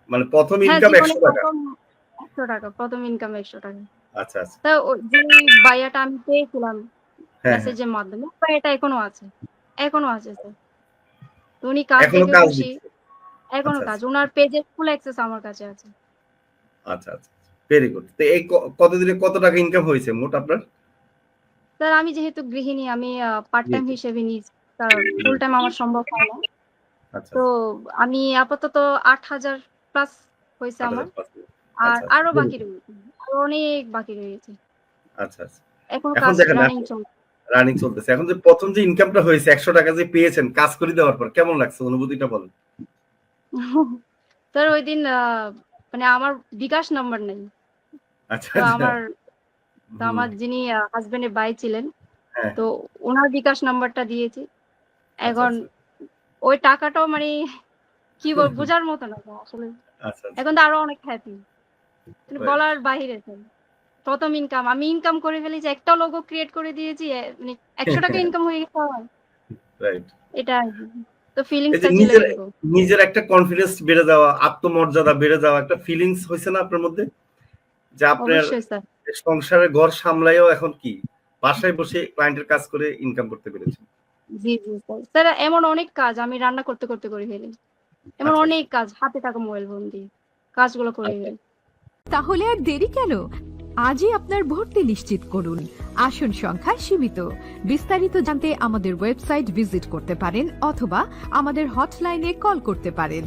মানে প্রথম হ্যাঁ, ইনকাম জীবনে ১০০ টাকা। প্রথম ৳১০০, প্রথম ইনকাম ৳১০০। আচ্ছা, আচ্ছা। তো যে ভাইয়াটা আমি পেয়েছিলাম হ্যাঁ, হ্যাঁ। মেসেজের মাধ্যমে, ভাইয়াটা এখনো আছে। এখনো আছে স্যার। তো উনি কাজ এখনো দেখে কাজ খুশি। দিচ্ছে। এখনো আচ্ছা, কাজ। আচ্ছা। উনার পেজের ফুল অ্যাক্সেস আমার কাছে আছে। আচ্ছা, আচ্ছা। Very good. তো এই কতদিনে কত টাকা ইনকাম হয়েছে মোট আপনার? স্যার আমি যেহেতু গৃহিণী আমি পার্ট জি, টাইম জি। হিসেবে নিয়েছি। স্যার ফুল টাইম আমার সম্ভব হয় না। আচ্ছা, তো আচ্ছা। আমি আপাতত ৮,০০০ প্লাস হইছে আমার। ৮,০০০ আর আচ্ছা, আচ্ছা। আরো ভেরি বাকি গুড। রয়েছে। আরো অনেক বাকি রয়েছে। আচ্ছা, আচ্ছা। এখনো এখন কাজ দেখেন রানিং চলছে। রানিং চলতেছে। এখন যে ১ম যে ইনকামটা হয়েছে ৳১০০ যে পেয়েছেন কাজ করে দেওয়ার পর কেমন লাগছে অনুভূতিটা বলেন? স্যার ঐদিন মানে আমার বিকাশ নাম্বার নাই। আচ্ছা, তো আচ্ছা। আমার হুম। আমার যিনি হাসব্যান্ডের ভাই ছিলেন, হ্যাঁ, তো হ্যাঁ। উনার বিকাশ নাম্বারটা দিয়েছি। আচ্ছা, এখন আচ্ছা। ওই টাকাটাও মানে কি বোঝার মতো না আসলে। আচ্ছা, আচ্ছা। এখন তো আরো অনেক হ্যাপি। মানে রাইট। বলার বাহিরে স্যার। প্রথম ইনকাম। আমি ইনকাম করে ফেলেছি। একটা লোগো ক্রিয়েট করে দিয়েছি। মানে ৳১০০ ইনকাম হয়ে গেছে আমার। রাইট। এটা আরকি। তো এই যে ফিলিংসটা ছিল নিজের এরকম। নিজের একটা কনফিডেন্স বেড়ে যাওয়া, আত্মমর্যাদা বেড়ে যাওয়া একটা ফিলিংস হইছে না আপনার মধ্যে? যে আপনার অবশ্যই স্যার। সংসারের ঘর সামলাইয়াও এখন কি বাসায় বসে ক্লায়েন্টের কাজ করে ইনকাম করতে পেরেছেন। জি, জি স্যার। স্যার এমন অনেক কাজ আমি রান্না করতে, করতে করে ফেলি। এমন আচ্ছা, অনেক আচ্ছা। কাজ হাতে থাকা মোবাইল ফোন দিয়ে কাজগুলো করে আচ্ছা। ফেলি। তাহলে আর দেরি কেন? আজই আপনার ভর্তি নিশ্চিত করুন। আসন সংখ্যা সীমিত। বিস্তারিত জানতে আমাদের ওয়েবসাইট ভিজিট করতে পারেন অথবা আমাদের হটলাইনে কল করতে পারেন।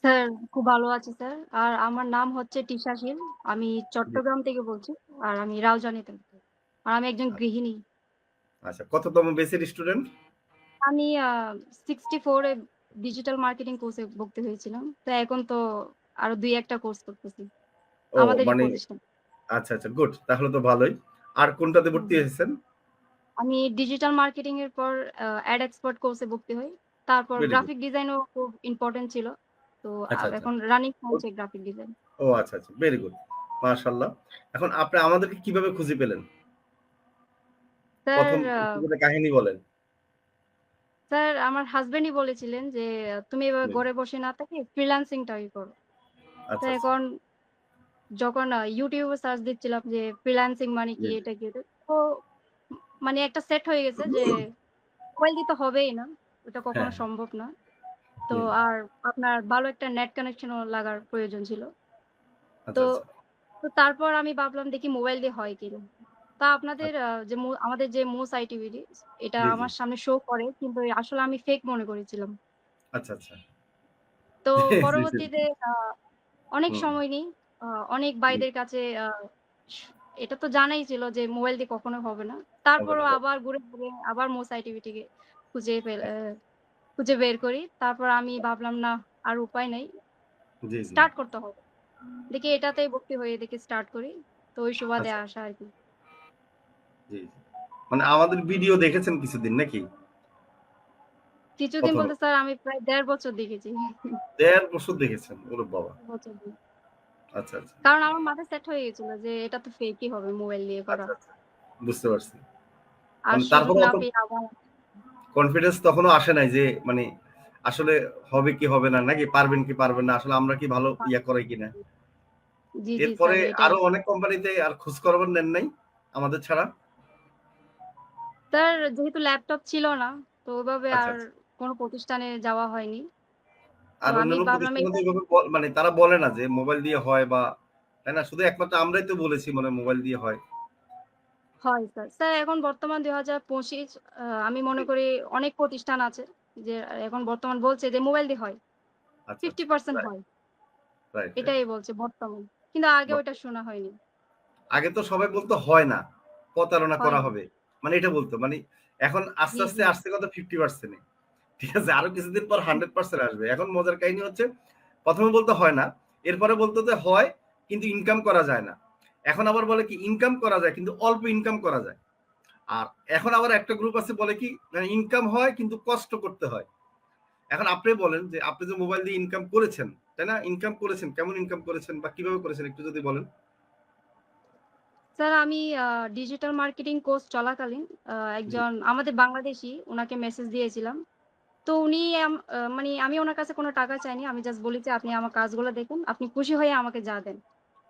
স্যার খুব ভালো আছি স্যার। আর আমার নাম হচ্ছে তিশা শীল। আমি জি। চট্টগ্রাম থেকে বলছি। আর আমি রাউজানে থাকি। আর আমি একজন গৃহিণী। আচ্ছা, কততম বেসের স্টুডেন্ট? আমি 64 এ ডিজিটাল মার্কেটিং কোর্সে ভর্তি হয়েছিলাম। তো এখন তো আরো ২-১ টা কোর্স করতেছি। ও আমাদেরই মানে প্রতিষ্ঠান। আচ্ছা, আচ্ছা গুড। তাহলে তো ভালোই। আর কোনটাতে হুম, ভর্তি হুম। হয়েছেন? আমি ডিজিটাল মার্কেটিং এর পর অ্যাড এক্সপার্ট কোর্সে ভর্তি হই। তারপর ভেরি গুড। গ্রাফিক ডিজাইনও খুব ইম্পোর্টেন্ট ছিল। তো আচ্ছা, আচ্ছা। এখন রানিং গুড। চলছে গ্রাফিক ডিজাইন। ও আচ্ছা, আচ্ছা। Very good. মাশাআল্লাহ। এখন আপনি আমাদেরকে কিভাবে খুঁজে পেলেন? স্যার ১ম একটু করে কাহিনী বলেন। স্যার আমার হাসব্যান্ডই বলেছিলেন যে, "তুমি এভাবে জি। ঘরে বসে না থেকে ফ্রিল্যান্সিং ট্রাই করো।" তো আচ্ছা, আচ্ছা। এখন যখন YouTube এ সার্চ দিচ্ছিলাম যে ফ্রিল্যান্সিং মানে কি, জি, জি। এটা কি? তো মানে একটা সেট হয়ে গেছে যে মোবাইল দিয়ে তো হবেই না। ওটা কখনো হ্যাঁ, হ্যাঁ। সম্ভব না। তো জি, জি। আর আপনার ভালো একটা নেট কানেকশনও লাগার প্রয়োজন ছিল। তো আচ্ছা, আচ্ছা। তো তারপর আমি ভাবলাম দেখি মোবাইল দিয়ে হয় কিনা। তা আপনাদের আচ্ছা। যে আমাদের যে মোস আইটিভিটি এটা জি, জি। আমার সামনে শো করে কিন্তু আসলে আমি ফেক মনে করেছিলাম। আচ্ছা, আচ্ছা। তো জি, জি। পরবর্তীতে অনেক হুম। সময় নিই। অনেক জি। ভাইদের কাছে স এটা তো জানাই ছিল যে মোবাইল দিয়ে কখনো হবে না। হবে তারপরও না। রাইট। আবার ঘুরে, ঘুরে আবার মোস আইটিভিটিকে খুঁজে খুঁজে বের করি। তারপর আমি ভাবলাম না আর উপায় নাই। জি, জি। স্টার্ট করতে হবে। দেখি এটাতেই ভর্তি হয়ে দেখি স্টার্ট করি। তো ওই সুবাদে আচ্ছা। আসা আরকি। জি, জি। মানে আমাদের ভিডিও দেখেছেন কিছুদিন নাকি? কিছুদিন ১ম এ। বলতে স্যার আমি প্রায় ১.৫ বছর দেখেছি। ১.৫ বছর দেখেছেন। ওরে বাবা! ১.৫ বছর আচ্ছা, আচ্ছা। কারণ আমার মাথায় সেট হয়ে গেছিল যে এটা তো ফেকই হবে মোবাইল দিয়ে করা। আচ্ছা, আচ্ছা। বুঝতে পারছি। আর মানে সুযোগ তারপরে না অত পেয়ে আবার কনফিডেন্স তখনও আসে নাই যে মানে আসলে হবে কি হবে না নাকি পারবেন কি পারবেন না। আসলে আমরা কি ভালো ইয়া করাই কিনা। জি, জি এরপরে স্যার এটাই। আরো অনেক কোম্পানিতে আর খোঁজখবর নেন নাই? আমাদের ছাড়া? স্যার যেহেতু ল্যাপটপ ছিল না, তো ওইভাবে আচ্ছা, আর আচ্ছা। কোন প্রতিষ্ঠানে যাওয়া হয়নি। তো আর আমি অন্যান্য ভাবলাম প্রতিষ্ঠানে তো এটা এভাবে মানে তারা বলে না যে মোবাইল দিয়ে হয় বা তাই না? শুধু একমাত্র আমরাই তো বলেছি মনে হয় মোবাইল দিয়ে হয়। হয় স্যার। স্যার এখন বর্তমান ২০২৫ আমি মনে করি অনেক প্রতিষ্ঠান আছে যে এখন বর্তমান বলছে যে মোবাইল দিয়ে হয়। আচ্ছা, আচ্ছা। 50% রাইট, হয়। Right, right. এটাই বলছে বর্তমান। কিন্তু আগে ওইটা শোনা হয়নি। আগে তো সবাই বলতো হয় না। প্রতারণা হয় করা না। হবে। মানে এটা বলতো। মানে এখন আস্তে, জি, আস্তে জি। আসছে কত 50% এ। ঠিক আছে? আরো কিছুদিন পর 100% আসবে। এখন মজার কাহিনী হচ্ছে ১ম এ বলতো হয় না। এরপরে বলতো যে হয় কিন্তু ইনকাম করা যায় না। এখন আবার বলে কি ইনকাম করা যায় কিন্তু অল্প ইনকাম করা যায়। আর এখন আবার একটা গ্রুপ আছে বলে কি মানে ইনকাম হয় কিন্তু কষ্ট করতে হয়। এখন আপনি বলেন যে আপনি যে মোবাইল দিয়ে ইনকাম করেছেন, তাই না? ইনকাম করেছেন, কেমন ইনকাম করেছেন বা কিভাবে করেছেন একটু যদি বলেন? স্যার আমি ডিজিটাল মার্কেটিং কোর্স চলাকালীন একজন আমাদের বাংলাদেশী উনাকে মেসেজ দিয়েছিলাম। তো উনি মানে আমি ওনার কাছে কোনো টাকা চাইনি। আমি জাস্ট বলি যে, "আপনি আমার কাজগুলো দেখুন। আপনি খুশি হয়ে আমাকে যা দেন।"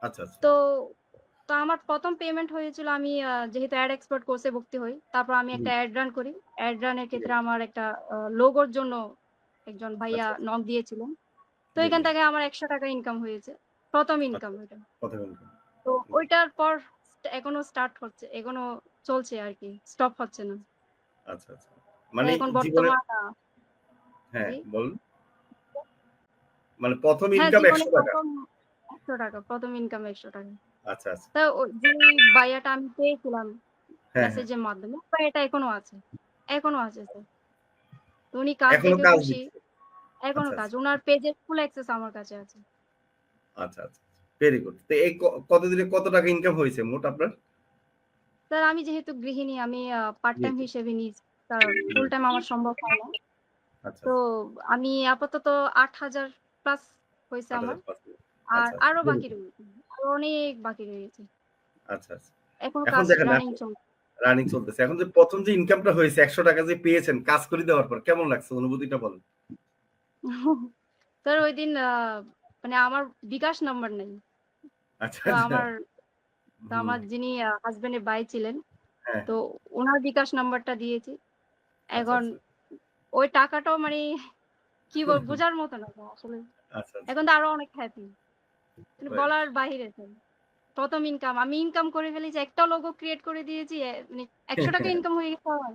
আচ্ছা, আচ্ছা। তো তো আমার ১ম পেমেন্ট হয়েছিল আমি যেহেতু অ্যাড এক্সপার্ট কোর্সে ভর্তি হই। তারপর আমি জি, একটা অ্যাড রান করি। অ্যাড রানের জি। ক্ষেত্রে আমার একটা লোগোর জন্য একজন ভাইয়া আচ্ছা, আচ্ছা। নক দিয়েছিলেন। তো জি, এখান জি। থেকে আমার ৳১০০ ইনকাম হয়েছে। ১ম ইনকাম আচ্ছা, ওইটা। কথা বলবেন। তো জি। ওইটার পর এখনো স্টার্ট হচ্ছে। এখনো চলছে আরকি। স্টপ হচ্ছে না। আচ্ছা, আচ্ছা। তো মানে এখন জীবনে বর্তমান হ্যাঁ, জি। বলুন। মানে ১ম হ্যাঁ, ইনকাম জীবনে ৳১০০। ১ম ৳১০০ ১ম ইনকাম ৳১০০। আচ্ছা, আচ্ছা। তো যেই ভাইয়াটা আমি পেয়েছিলাম হ্যাঁ, হ্যাঁ। মেসেজের মাধ্যমে, ওই ভাইয়াটা এখনো আছে। এখনো আছে স্যার। তো উনি কাজ এখনো দেখে কাজ খুশি। দিচ্ছে। এখনো আচ্ছা, কাজ। আচ্ছা। উনার পেজের ফুল অ্যাক্সেস আমার কাছে আছে। আচ্ছা, আচ্ছা। Very good. তো এই কতদিনে কত টাকা ইনকাম হয়েছে মোট আপনার? স্যার আমি যেহেতু গৃহিণী আমি পার্ট জি, টাইম জি। হিসেবে নিয়েছি। কারণ ফুল টাইম আমার সম্ভব হয় না। আচ্ছা, তো আচ্ছা। আমি আপাতত ৮,০০০ প্লাস হইছে আমার। ৮,০০০ পাঁচ আর আচ্ছা, আচ্ছা। আরো ভেরি বাকি গুড। রয়েছে। আরো অনেক বাকি রয়েছে। আচ্ছা, আচ্ছা। এখনো এখন কাজ দেখেন রানিং চলছে। রানিং চলতেছে। এখন যে ১ম যে ইনকামটা হয়েছে ৳১০০ যে পেয়েছেন কাজ করে দেওয়ার পর কেমন লাগছে অনুভূতিটা বলেন? স্যার ঐদিন মানে আমার বিকাশ নাম্বার নাই। আচ্ছা, তো আচ্ছা। আমার তো হুম। আমার যিনি হাসব্যান্ডের ভাই ছিলেন, হ্যাঁ, তো হ্যাঁ। উনার বিকাশ নাম্বারটা দিয়েছি। আচ্ছা, এখন আচ্ছা। ওই টাকাটাও মানে কি বোঝার মতো না আসলে। আচ্ছা, আচ্ছা। এখন তো আরো অনেক হ্যাপি। মানে রাইট, বলার বাহিরে স্যার। ১ম ইনকাম। আমি ইনকাম করে ফেলেছি। একটা লোগো ক্রিয়েট করে দিয়েছি। মানে ৳১০০ ইনকাম হয়ে গেছে আমার।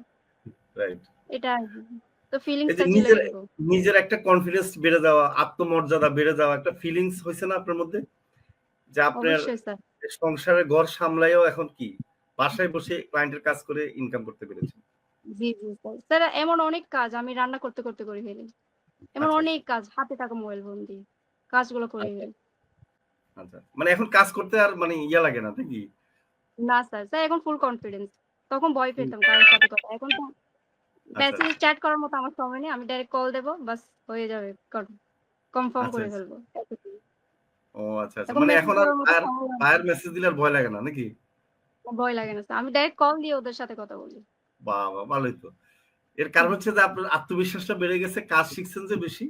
রাইট। এটা আরকি। তো এই যে ফিলিংসটা ছিল নিজের এরকম। নিজের একটা কনফিডেন্স বেড়ে যাওয়া, আত্মমর্যাদা বেড়ে যাওয়া একটা ফিলিংস হইছে না আপনার মধ্যে? যে আপনার অবশ্যই স্যার। সংসারের ঘর সামলাইয়াও এখন কি বাসায় বসে ক্লায়েন্টের কাজ করে ইনকাম করতে পেরেছেন। জি, জি স্যার। স্যার এমন অনেক কাজ আমি রান্না করতে, করতে করে ফেলি। এমন আচ্ছা, অনেক আচ্ছা। কাজ হাতে থাকা মোবাইল ফোন দিয়ে কাজগুলো করে আচ্ছা, ফেলি। আচ্ছা। মানে এখন কাজ করতে আর মানে ইয়া লাগে না নাকি? না স্যার, স্যার এখন ফুল কনফিডেন্স। তখন ভয় হুম। পেতাম কারো সাথে কথা। এখন তো আচ্ছা, মেসেজে আচ্ছা। চ্যাট করার মতো আমার সময় নেই। আমি ডাইরেক্ট কল দেব। বাস হয়ে যাবে। কনফার্ম আচ্ছা, করে আচ্ছা। ফেলব। এতটুকু। ও আচ্ছা, আচ্ছা। এখন মানে মেসেজ এখন আর করার মতো আর সময় আমার ভাইয়ের নেই। মেসেজ দিলে আর ভয় লাগে না নাকি? ভয় লাগে না স্যার। আমি ডাইরেক্ট কল দিয়ে ওদের সাথে কথা বলি। বাহ! বাহ! ভালোই তো। এর কারণ হচ্ছে যে আপনার আত্মবিশ্বাসটা বেড়ে গেছে, কাজ শিখছেন যে বেশি।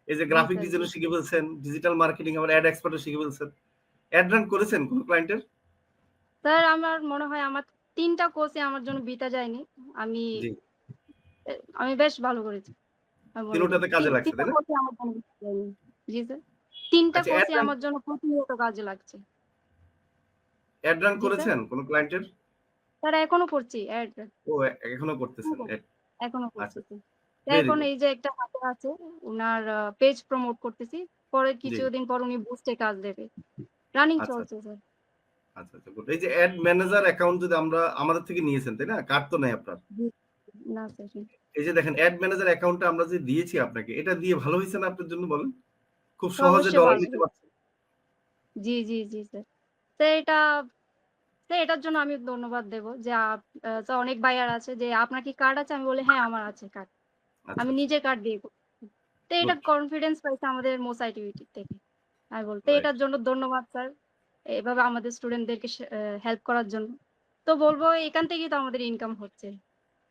এই যে জি গ্রাফিক স্যার, জি। ডিজাইনও শিখে ফেলছেন, ডিজিটাল মার্কেটিং আবার অ্যাড এক্সপার্ট ও শিখে ফেলছেন। অ্যাড রান করেছেন কোন ক্লায়েন্টের? স্যার আমার মনে হয় আমার ৩ টা কোর্সই আমার জন্য বৃথা যায়নি। আমি জি। এ আমি বেশ ভালো করেছি। আমি ৩ মনে করি। ওটাতে কাজে ৩ লাগছে, টা তাই না? কোর্সই আমার জন্য বৃথা যায়নি। জি স্যার। ৩ টা আচ্ছা কোর্সই আমার জন্য প্রতিনিয়ত কাজে লাগছে। অ্যাড রান জি স্যার। করেছেন কোন ক্লায়েন্টের? স্যার এখনো করছি এড। ও এখনো করতেছেন। এখনো আচ্ছা, করতেছি। তো ভেরি এখন গুড। এই যে একটা হাতে আছে উনার পেজ প্রমোট করতেছি। পরে জি। কিছুদিন পর উনি বুস্টে কাজ দেবে। রানিং আচ্ছা, চলছে স্যার। আচ্ছা, আচ্ছা গুড। এই যে অ্যাড ম্যানেজার অ্যাকাউন্ট যদি আমরা আমাদের থেকে নিয়েছেন, তাই না? কার্ড তো নাই আপনার। জি, না স্যার। এই যে দেখেন অ্যাড ম্যানেজার অ্যাকাউন্টটা আমরা যে দিয়েছি আপনাকে, এটা দিয়ে ভালো হইছে না আপনার জন্য বলেন? খুব তো সহজে অবশ্যই ডলার ভালো নিতে হয়েছে। পারছেন। জি, জি, জি স্যার। তো এটার জন্য আমি ধন্যবাদ দেব যে তো অনেক বায়ার আছে যে আপনার কি কার্ড আছে? আমি বলি হ্যাঁ আমার আছে কার্ড। আচ্ছা, আমি আচ্ছা। নিজে কার্ড দিয়ে করছি। তো এটা গুড। কনফিডেন্স পাইছে আমাদের মোসাইটিভিটি থেকে। আমি বলব। তো রাইট। এটার জন্য ধন্যবাদ স্যার। এভাবে আমাদের স্টুডেন্টদেরকে হেল্প করার জন্য। তো বলব এখান থেকেই তো আমাদের ইনকাম হচ্ছে।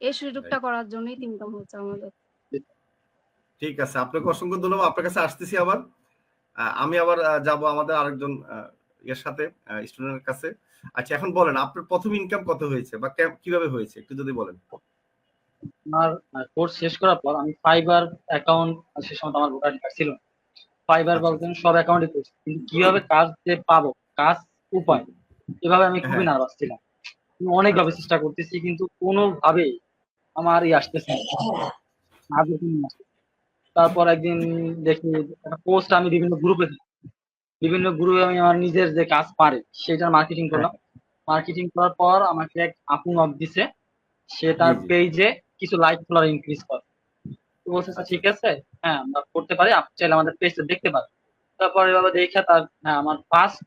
এই সুযোগটা রাইট। করার জন্যই তো ইনকাম হচ্ছে আমাদের। ঠিক আছে। আপনাকে অসংখ্য ধন্যবাদ। আপনার কাছে আসতেছি আবার। আমি আবার যাবো আমাদের আরেকজন ইয়ের সাথে স্টুডেন্টের কাছে। আচ্ছা এখন বলেন আপনার ১ম ইনকাম কত হয়েছে বা কিভাবে হয়েছে একটু যদি বলেন? আমার কোর্স শেষ করার পর আমি ফাইবার অ্যাকাউন্ট সে সময় তো আমার ভোটার কার্ড ছিল না। ফাইবার আচ্ছা, বলতে আচ্ছা। আমি সব অ্যাকাউন্টে করেছি। কিন্তু কিভাবে কাজ যে পাবো, কাজ উপায় এভাবে আমি খুবই হ্যাঁ, নার্ভাস ছিলাম। আমি অনেকভাবে আচ্ছা, আচ্ছা। চেষ্টা করতেছি কিন্তু কোনোভাবেই আমার আসতেছে না। আগে কোনো আসতেছে না। তারপর একদিন দেখি একটা পোস্ট আমি বিভিন্ন গ্রুপে আমি আমার নিজের যে কাজ পারে সেটার মার্কেটিং হ্যাঁ, করলাম। মার্কেটিং করার পর আমাকে এক আপু নক দিছে। সে জি, তার জি। পেজে কিছু লাইক ফলোয়ার ইনক্রিজ করে। তো বলতেছে আচ্ছা, ঠিক আচ্ছা। আছে, হ্যাঁ আমরা করতে পারি, আপনি চাইলে আমাদের পেজটা দেখতে পারেন। তারপরে এভাবে দেখে তার হ্যাঁ আমার ফার্স্ট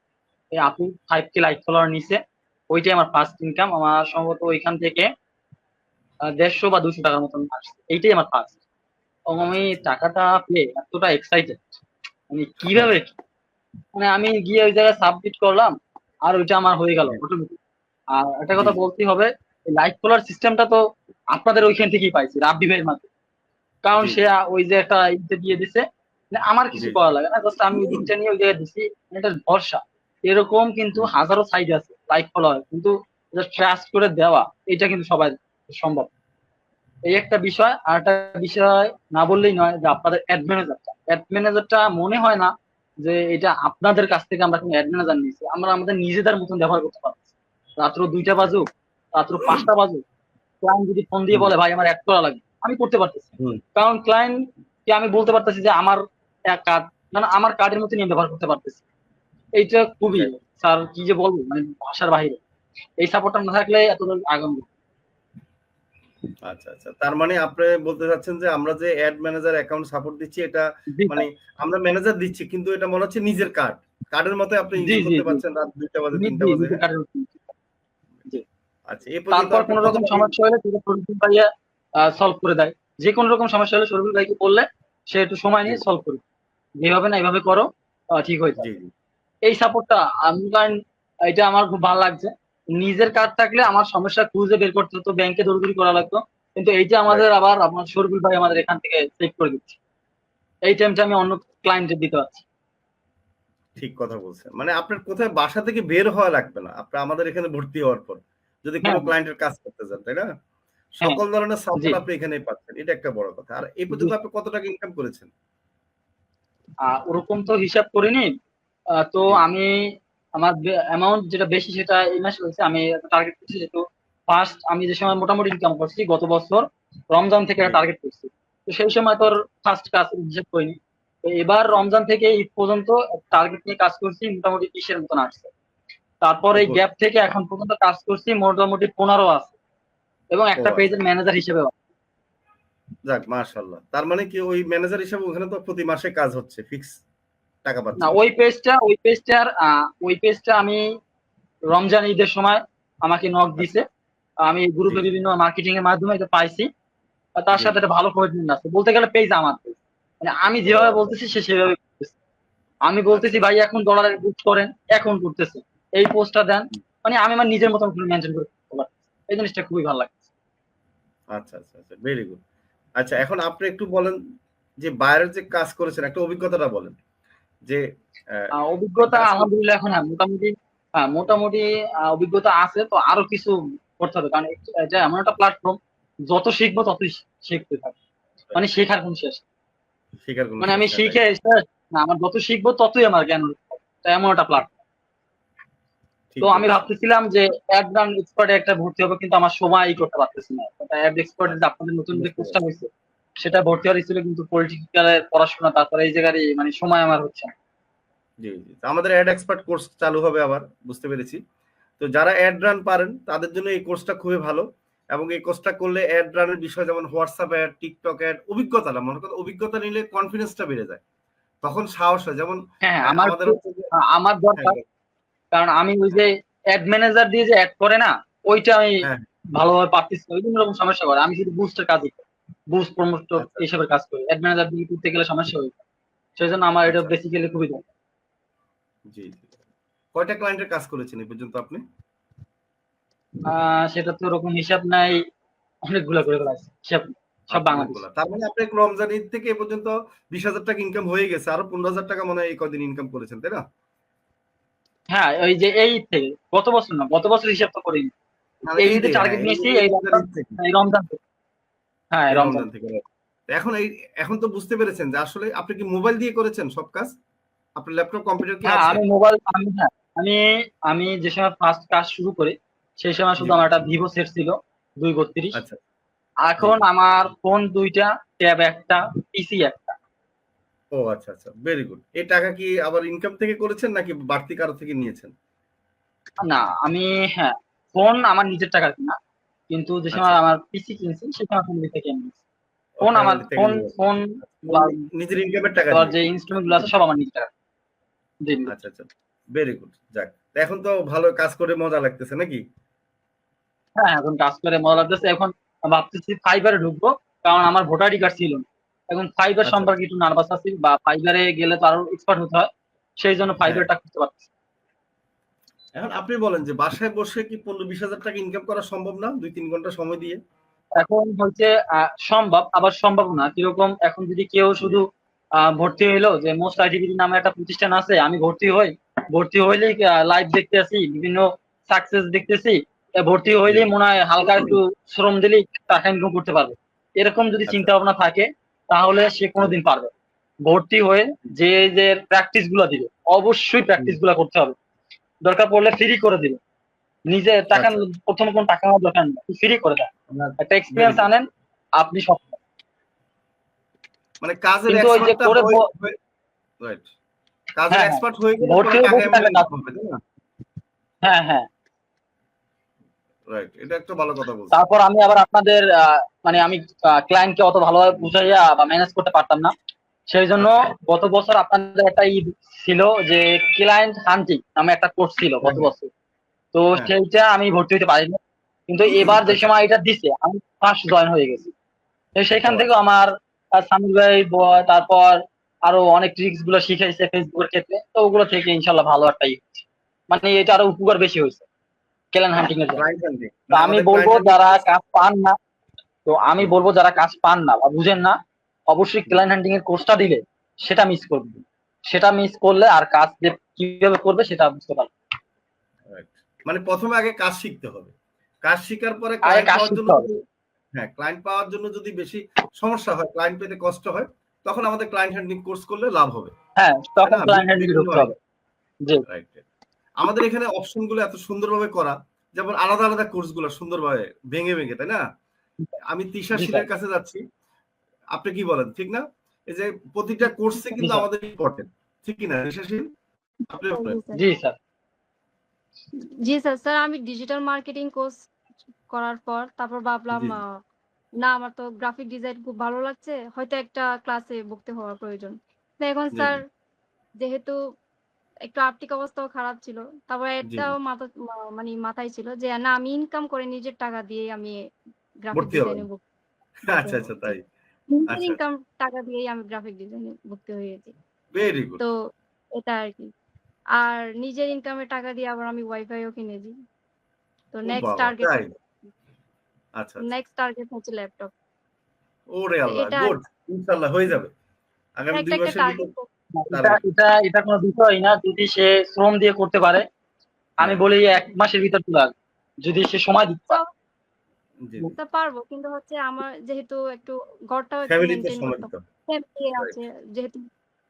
আপু 5K লাইক ফলোয়ার নিছে। ওইটাই আমার ফার্স্ট ইনকাম। আমার সম্ভবত ওইখান থেকে 150 বা 200 টাকার মতন আসছে। এইটাই আমার ফার্স্ট। আচ্ছা, আমি আচ্ছা। টাকাটা পেয়ে এতটা এক্সাইটেড, মানে কিভাবে আচ্ছা, কি? মানে আমি গিয়ে ওই জায়গায় সাবমিট করলাম আর ওইটা আমার হয়ে গেল হ্যাঁ, অটোমেটিক। আর একটা জি, কথা জি। বলতেই হবে, লাইক ফলোয়ার সিস্টেমটা তো আপনাদের ওইখান থেকেই পাইছি রাব্বি ভাইয়ের মাধ্যমে। কারণ জি সে ওই যে একটা ইতে দিয়ে দিছে, মানে আমার কিছু জি করা লাগে না, জাস্ট আমি ওই লিঙ্কটা নিয়ে ওই জায়গায় দিছি, এটা ভরসা। এরকম কিন্তু জি হাজারো সাইট আছে লাইক ফলোয়ার, কিন্তু ট্রাস্ট করে দেওয়া এটা কিন্তু সবাই সম্ভব। এই একটা বিষয়। আর একটা বিষয় না বললেই নয়, যে আপনাদের অ্যাড ম্যানেজারটা মনে হয় না যে এটা আপনাদের কাছ থেকে আমরা কোনো অ্যাড ম্যানেজার নিয়েছি, আমরা আমাদের নিজেদের মতন ব্যবহার করতে পারছি। রাত্র 2টা বাজুক, রাত্র 5টা বাজুক, ক্লায়েন্ট যদি ফোন দিয়ে হুম বলে ভাই আমার অ্যাড করা লাগে, আমি করতে পারতেছি। হুম কারণ ক্লায়েন্টকে আমি বলতে পারতেছি যে আমার এক কার্ড, মানে আমার কার্ডের মতো নিয়ে ব্যবহার করতে পারতেছি। এইটা খুবই, exactly। স্যার কি যে বলবো, মানে ভাষার বাহিরে। এই সাপোর্টটা না থাকলে এত আগাম। আচ্ছা আচ্ছা, তার মানে আপনি বলতে চাচ্ছেন যে আমরা যে অ্যাড ম্যানেজার অ্যাকাউন্ট সাপোর্ট দিচ্ছি এটা জি মানে আমরা ম্যানেজার দিচ্ছি, কিন্তু এটা মনে হচ্ছে নিজের কার্ডের মতো আপনি জি ইউজ জি করতে জি পারছেন রাত 2টা বাজে জি 3টা জি, বাজে। নিজের হ্যাঁ, কার্ডের মতো। জি। আচ্ছা এ পর্যন্ত তারপর আপনি কোনো রকম কতটা সমস্যা হলে সেটা শরীফুল ভাইয়া সলভ করে দেয়। যে কোনো রকম সমস্যা হলে শরীফুল ভাইকে বললে সে একটু সময় জি নিয়ে সলভ করে দেয়। যেভাবে না এইভাবে করো, ঠিক হয়ে জি যাবে। জি এই সাপোর্টটা আমি কারণ এটা আমার খুব ভালো লাগছে। নিজের কার্ড থাকলে আমার সমস্যা খুঁজে বের করতে হতো, ব্যাংকে দৌড়দৌড়ি করা লাগতো, কিন্তু এইটা আমাদের রাইট, আবার আপনার শরীফুল ভাই আমাদের এখান থেকে সেভ করে দিচ্ছে। এই টাইমটা আমি অন্য ক্লায়েন্টের দিতে পারছি। ঠিক কথা বলছেন। মানে আপনার কোথায় বাসা থেকে বের হওয়া লাগবে না আপনার আমাদের এখানে ভর্তি হওয়ার পর, যদি কোনো হ্যাঁ ক্লায়েন্টের কাজ করতে চান, তাই না? হ্যাঁ। সকল ধরনের জি সাপোর্ট আপনি এখানেই পাচ্ছেন, এটা একটা বড় কথা। আর এই জি। পর্যন্ত আপনি কত টাকা ইনকাম করেছেন? ওরকম তো হিসাব করিনি। তো জি আমি আমার অ্যামাউন্ট যেটা বেশি সেটা এই মাসে হয়েছে। আমি টার্গেট করছি, যেহেতু ফার্স্ট আমি যে সময় মোটামুটি ইনকাম করছি গত বছর রমজান থেকে জি টার্গেট করছি। তো সেই সময় তোর ফার্স্ট কাজ হিসাব করিনি। তো এবার জি রমজান থেকে ঈদ পর্যন্ত টার্গেট নিয়ে কাজ করছি, মোটামুটি 20-এর মতন আসছে। তারপর এই গুড। গ্যাপ থেকে এখন পর্যন্ত কাজ করছি মোটামুটি 15 আছে, এবং ও একটা আচ্ছা, পেজের ম্যানেজার হিসেবে। যাক মাশাআল্লাহ। তার মানে কি ওই ম্যানেজার হিসেবে ওখানে তো প্রতি মাসে কাজ হচ্ছে, ফিক্স টাকা না, পাচ্ছেন। ওই পেজটা আমি রমজান ঈদের সময় আমাকে নক আচ্ছা, দিছে। আমি জি গ্রুপে জি বিভিন্ন মার্কেটিং এর মাধ্যমে এটা পাইছি। আর তার জি সাথে জি একটা ভালো কমিটমেন্ট আছে, বলতে গেলে পেজ আমার পেজ। মানে আমি ও যেভাবে আচ্ছা বলতেছি সে সেভাবে করতেছে। আমি আচ্ছা বলতেছি ভাই আচ্ছা এখন ডলারের বুস্ট করেন, এখন করতেছে। এই পোস্টটা দেন, মানে আমি আমার নিজের মতন করে মেনটেন করে করতে পারতেছি। এই জিনিসটা খুবই ভালো লাগে। আচ্ছা আচ্ছা আচ্ছা, ভেরি গুড। আচ্ছা এখন আপনি একটু বলেন যে বাইরের যে কাজ করেছেন একটা অভিজ্ঞতাটা বলেন যে আহ, এই অভিজ্ঞতা কাজ আলহামদুলিল্লাহ এখন মোটামুটি অভিজ্ঞতা আছে, তো আরো কিছু করতে হবে। কারণ এটা এমন একটা প্ল্যাটফর্ম, যত শিখবো ততই শিখতে থাকবো, মানে শেখার কোন শেষ নেই। শেখার কোনো মানে শেষ আমি নাই, শিখে রাইট। এসে না, আমার যত শিখবো ততই আমার জ্ঞান হচ্ছে। তো এমন একটা প্ল্যাটফর্ম। তো ঠিক আমি বলেছেন। ভাবতেছিলাম যে অ্যাড ব্র্যান্ড এক্সপার্টে একটা ভর্তি হবে, কিন্তু আমার সময় করতে পারতেছি না। অ্যাড এক্সপার্ট যে আচ্ছা, আপনাদের নতুন যে বুঝতে কোর্সটা পারছি। হয়েছে সেটা ভর্তি হওয়ার ছিল, কিন্তু পলিটিক্যালের পড়াশোনা, তারপরে এই জায়গায় মানে সময় আমার হচ্ছে না। জি জি, তো আমাদের অ্যাড এক্সপার্ট কোর্স চালু হবে আবার, বুঝতে পেরেছি। তো যারা অ্যাড রান পারেন তাদের জন্য এই কোর্সটা খুবই ভালো, এবং এই কোর্সটা করলে অ্যাড রানের বিষয় যেমন হোয়াটসঅ্যাপ অ্যাড, টিকটক অ্যাড, অভিজ্ঞতা মনে করেন অভিজ্ঞতা নিলে কনফিডেন্সটা বেড়ে যায়, তখন সাহস হয়। যেমন হ্যাঁ হ্যাঁ, আমার আমাদের একটু হচ্ছে যে আমার হ্যাঁ দরকার। কারণ আমি ওই যে অ্যাড ম্যানেজার দিয়ে যে অ্যাড করে না, ওইটা আমি হ্যাঁ ভালোভাবে পারতেছি না। বিভিন্ন রকম সমস্যা করে। আমি শুধু বুস্টের কাজই করি, বুস্ট প্রমোট আচ্ছা এইসবের কাজ করি। অ্যাড ম্যানেজার দিয়ে করতে গেলে সমস্যা হয়ে যায়। সেই জন্য আমার এটা আচ্ছা বেসিক্যালি খুবই দরকার। জি জি, কয়টা ক্লায়েন্টের কাজ করেছেন এই পর্যন্ত আপনি? সেটা তো ওরকম হিসাব নাই, অনেকগুলা করে ফেলাইছি, হিসাব নেই। সব আচ্ছা বাংলাদেশ। অনেকগুলা, তার মানে আপনি রমজান ঈদ থেকে এ পর্যন্ত 20,000 টাকা ইনকাম হয়ে গেছে, আরো 15,000 টাকা মনে হয় এই কদিন ইনকাম করেছেন, তাই না? হ্যাঁ, ওই যে এই ঈদ থেকে, গত বছর না, গত বছর হিসাব তো করিনি। মানে এই এই ঈদে যে হ্যাঁ টার্গেট এই নিয়েছি, এই রমজান ঈদ থেকে, এই রমজান থেকে। হ্যাঁ, এই রমজান। রমজান থেকে right। তো এখন এখন তো বুঝতে পেরেছেন যে আসলে আপনি কি মোবাইল দিয়ে করেছেন সব কাজ? আপনার ল্যাপটপ কম্পিউটার কি হ্যাঁ, আছে? আমি মোবাইল আমি হ্যাঁ আমি আমি যে সময় ফার্স্ট কাজ শুরু করি সেই সময় জি শুধু আমার একটা ভিভো সেট ছিল 232। আচ্ছা জি এখন জি, আমার ফোন 2টা, ট্যাব একটা, পিসি একটা। ও আচ্ছা আচ্ছা, ভেরি গুড। এই টাকা কি আবার ইনকাম থেকে করেছেন নাকি বাড়তি কারো থেকে নিয়েছেন? না, আমি হ্যাঁ, ফোন আমার নিজের টাকা কিনা, কিন্তু যে আচ্ছা সময় আমার পিসি কিনছি সে সময় ফ্যামিলি থেকে নিয়েছি। ও ফোন আমার ফ্যামিলি থেকে ফোন নিয়েছেন, ফোন মানে নিজের ইনকামের টাকা দেওয়ার দিয়ে। যে ইনস্ট্রুমেন্ট গুলো আছে সব আমার নিজের টাকা। জি জি। আচ্ছা আচ্ছা, ভেরি গুড। যাক, তো এখন তো ভালো কাজ করে মজা লাগতেছে নাকি? হ্যাঁ, এখন কাজ করে মজা লাগতেছে। এখন ভাবতেছি ফাইবারে ঢুকবো, কারণ আমার ভোটার আইডি কার্ড ছিল না। এখন ফাইবার আচ্ছা সম্পর্কে একটু নার্ভাস আছি, বা ফাইবারে গেলে তো আরো এক্সপার্ট হতে হয়, সেই জন্য হ্যাঁ, ফাইবারটা করতে পারছি। এখন আপনি বলেন যে বাসায় বসে কি 15-20 হাজার টাকা ইনকাম করা সম্ভব না 2-3 ঘন্টা সময় দিয়ে? এখন হচ্ছে সম্ভব আবার সম্ভব না, কিরকম এখন যদি কেউ শুধু ভর্তি হইলো যে মোস্ট আইটিভিটি নামে একটা প্রতিষ্ঠান আছে, আমি ভর্তি হই, ভর্তি হইলেই লাইভ দেখতে আসি, বিভিন্ন সাকসেস দেখতেছি, ভর্তি হইলেই মনে হয় হালকা একটু শ্রম দিলেই টাকা ইনকাম করতে পারবে, এরকম যদি আচ্ছা চিন্তা ভাবনা থাকে তাহলে সে কোনোদিন পারবে না। ভর্তি হয়ে যে যে প্র্যাকটিস গুলা দিবে, অবশ্যই প্র্যাকটিস গুলা করতে হবে, দরকার পড়লে ফ্রি করে দিবে, নিজে টাকা আচ্ছা প্রথমে কোন টাকা নেওয়ার দরকার নেই, ফ্রি করে দেয়, একটা ভেরি এক্সপিরিয়েন্স গুড। আনেন, আপনি সব। মানে কাজের কিন্তু ওই যে এক্সপার্টটা করে রাইট, কাজের হ্যাঁ হ্যাঁ, এক্সপার্ট হয়ে গেলে ভর্তি পরে হয়ে টাকা বসে এমনি থাকলে কাজ ইনকাম হবে, তাই না? হ্যাঁ হ্যাঁ। রাইট, এটা একটা ভালো কথা বলছেন। তারপর আমি আবার আপনাদের মানে আমি ক্লায়েন্টকে অত ভালোভাবে বুঝাইয়া বা ম্যানেজ করতে পারতাম না, সেই জন্য আচ্ছা গত বছর আপনাদের একটা ছিল যে ক্লায়েন্ট হান্টিং নামে একটা কোর্স ছিল হ্যাঁ গত বছর, তো হ্যাঁ সেইটা আমি ভর্তি হতে পারিনি, কিন্তু এবার যে আচ্ছা সময় এটা দিছে আমি ফার্স্ট জয়েন হয়ে গেছি। তো ও সেখান থেকে আচ্ছা আমার সামির ভাই তারপর আরো অনেক ট্রিক্স গুলো শিখাইছে ফেসবুকের ক্ষেত্রে, তো ওগুলো থেকে ইনশাল্লাহ ভালো একটা মানে এটা আরো উপকার বেশি হয়েছে ক্লায়েন্ট হান্টিং এর জন্য। ক্লায়েন্ট হ্যান্ডিং, তো মানে আমি আমাদের বলবো ক্লায়েন্ট হ্যান্ডিং যারা কোর্স। কাজ পান না, তো আমি বলবো যারা কাজ পান না বা বুঝেন না, অবশ্যই ক্লায়েন্ট হান্টিং এর কোর্সটা দিলে সেটা মিস করবে, সেটা মিস করলে আর কাজ যে কিভাবে করবে সেটা বুঝতে পারবে। মানে প্রথমে আগে কাজ শিখতে হবে, কাজ শিখার পরে আগে ক্লায়েন্ট কাজ পাওয়ার জন্য শিখতে হবে। যদি, হ্যাঁ ক্লায়েন্ট পাওয়ার জন্য যদি বেশি সমস্যা হয়, ক্লায়েন্ট পেতে কষ্ট হয়, তখন আমাদের ক্লায়েন্ট হ্যান্ডলিং কোর্স করলে লাভ হবে, হ্যাঁ, তাই তখন না? ক্লায়েন্ট হান্টিং এ বিভিন্ন ঢুকতে হয়। হবে। জি রাইট, আমাদের এখানে অপশন গুলো এত সুন্দরভাবে করা, যেমন আলাদা আলাদা কোর্স গুলো সুন্দরভাবে ভেঙে ভেঙে, তাই না? আমি তিশা জি স্যার। শীলের কাছে যাচ্ছি, আপনি কি বলেন, ঠিক না? এই যে প্রতিটা কোর্সে জি কিন্তু স্যার। আমাদের ইম্পর্টেন্ট, ঠিক কি না তিশা শীল? আপনি বলেন। জি স্যার। জি স্যার। জি স্যার। স্যার আমি ডিজিটাল মার্কেটিং কোর্স করার পর তারপর ভাবলাম জি জি না আমার তো গ্রাফিক ডিজাইন খুব ভালো লাগছে, হয়তো একটা ক্লাসে ভর্তি হওয়ার প্রয়োজন। তো এখন জি স্যার জি যেহেতু একটু আর্থিক অবস্থাও খারাপ ছিল, তারপর জি এটাও জি মানে মাথায় ছিল যে না আমি ইনকাম করে নিজের টাকা দিয়ে আমি গ্রাফিক ভর্তি হবেন। ডিজাইনে ভর্তি আচ্ছা হবো। আচ্ছা, জি। তাই। নিজের আচ্ছা ইনকাম টাকা দিয়েই আমি গ্রাফিক ডিজাইনে ভর্তি হয়েছি। Very good. তো এটা আরকি। আর নিজের ইনকামের টাকা দিয়ে আবার আমি ওয়াইফাইও কিনেছি। তো ও বাবা, তাই? আচ্ছা আচ্ছা, নেক্সট টার্গেট হচ্ছে ল্যাপটপ। ওরে তো আল্লাহ, এটা গুড, ইনশাআল্লাহ হয়ে যাবে আগামী একটা 2 একটা মাসের ভিতর। টার্গেট। এটা টার্গেট। এটা এটা কোনো বিষয় না, যদি সে শ্রম দিয়ে করতে পারে আমি হ্যাঁ বলি 1 মাসের ভিতর চলে আসবে, যদি সে সময় দিতে পারে। জি জি, তো পারবো, কিন্তু হচ্ছে আমার যেহেতু একটু ঘরটাও একটু ফ্যামিলিতে মেইনটেইন সময় করতে দিতে হবে। হবে। Family right. আছে যেহেতু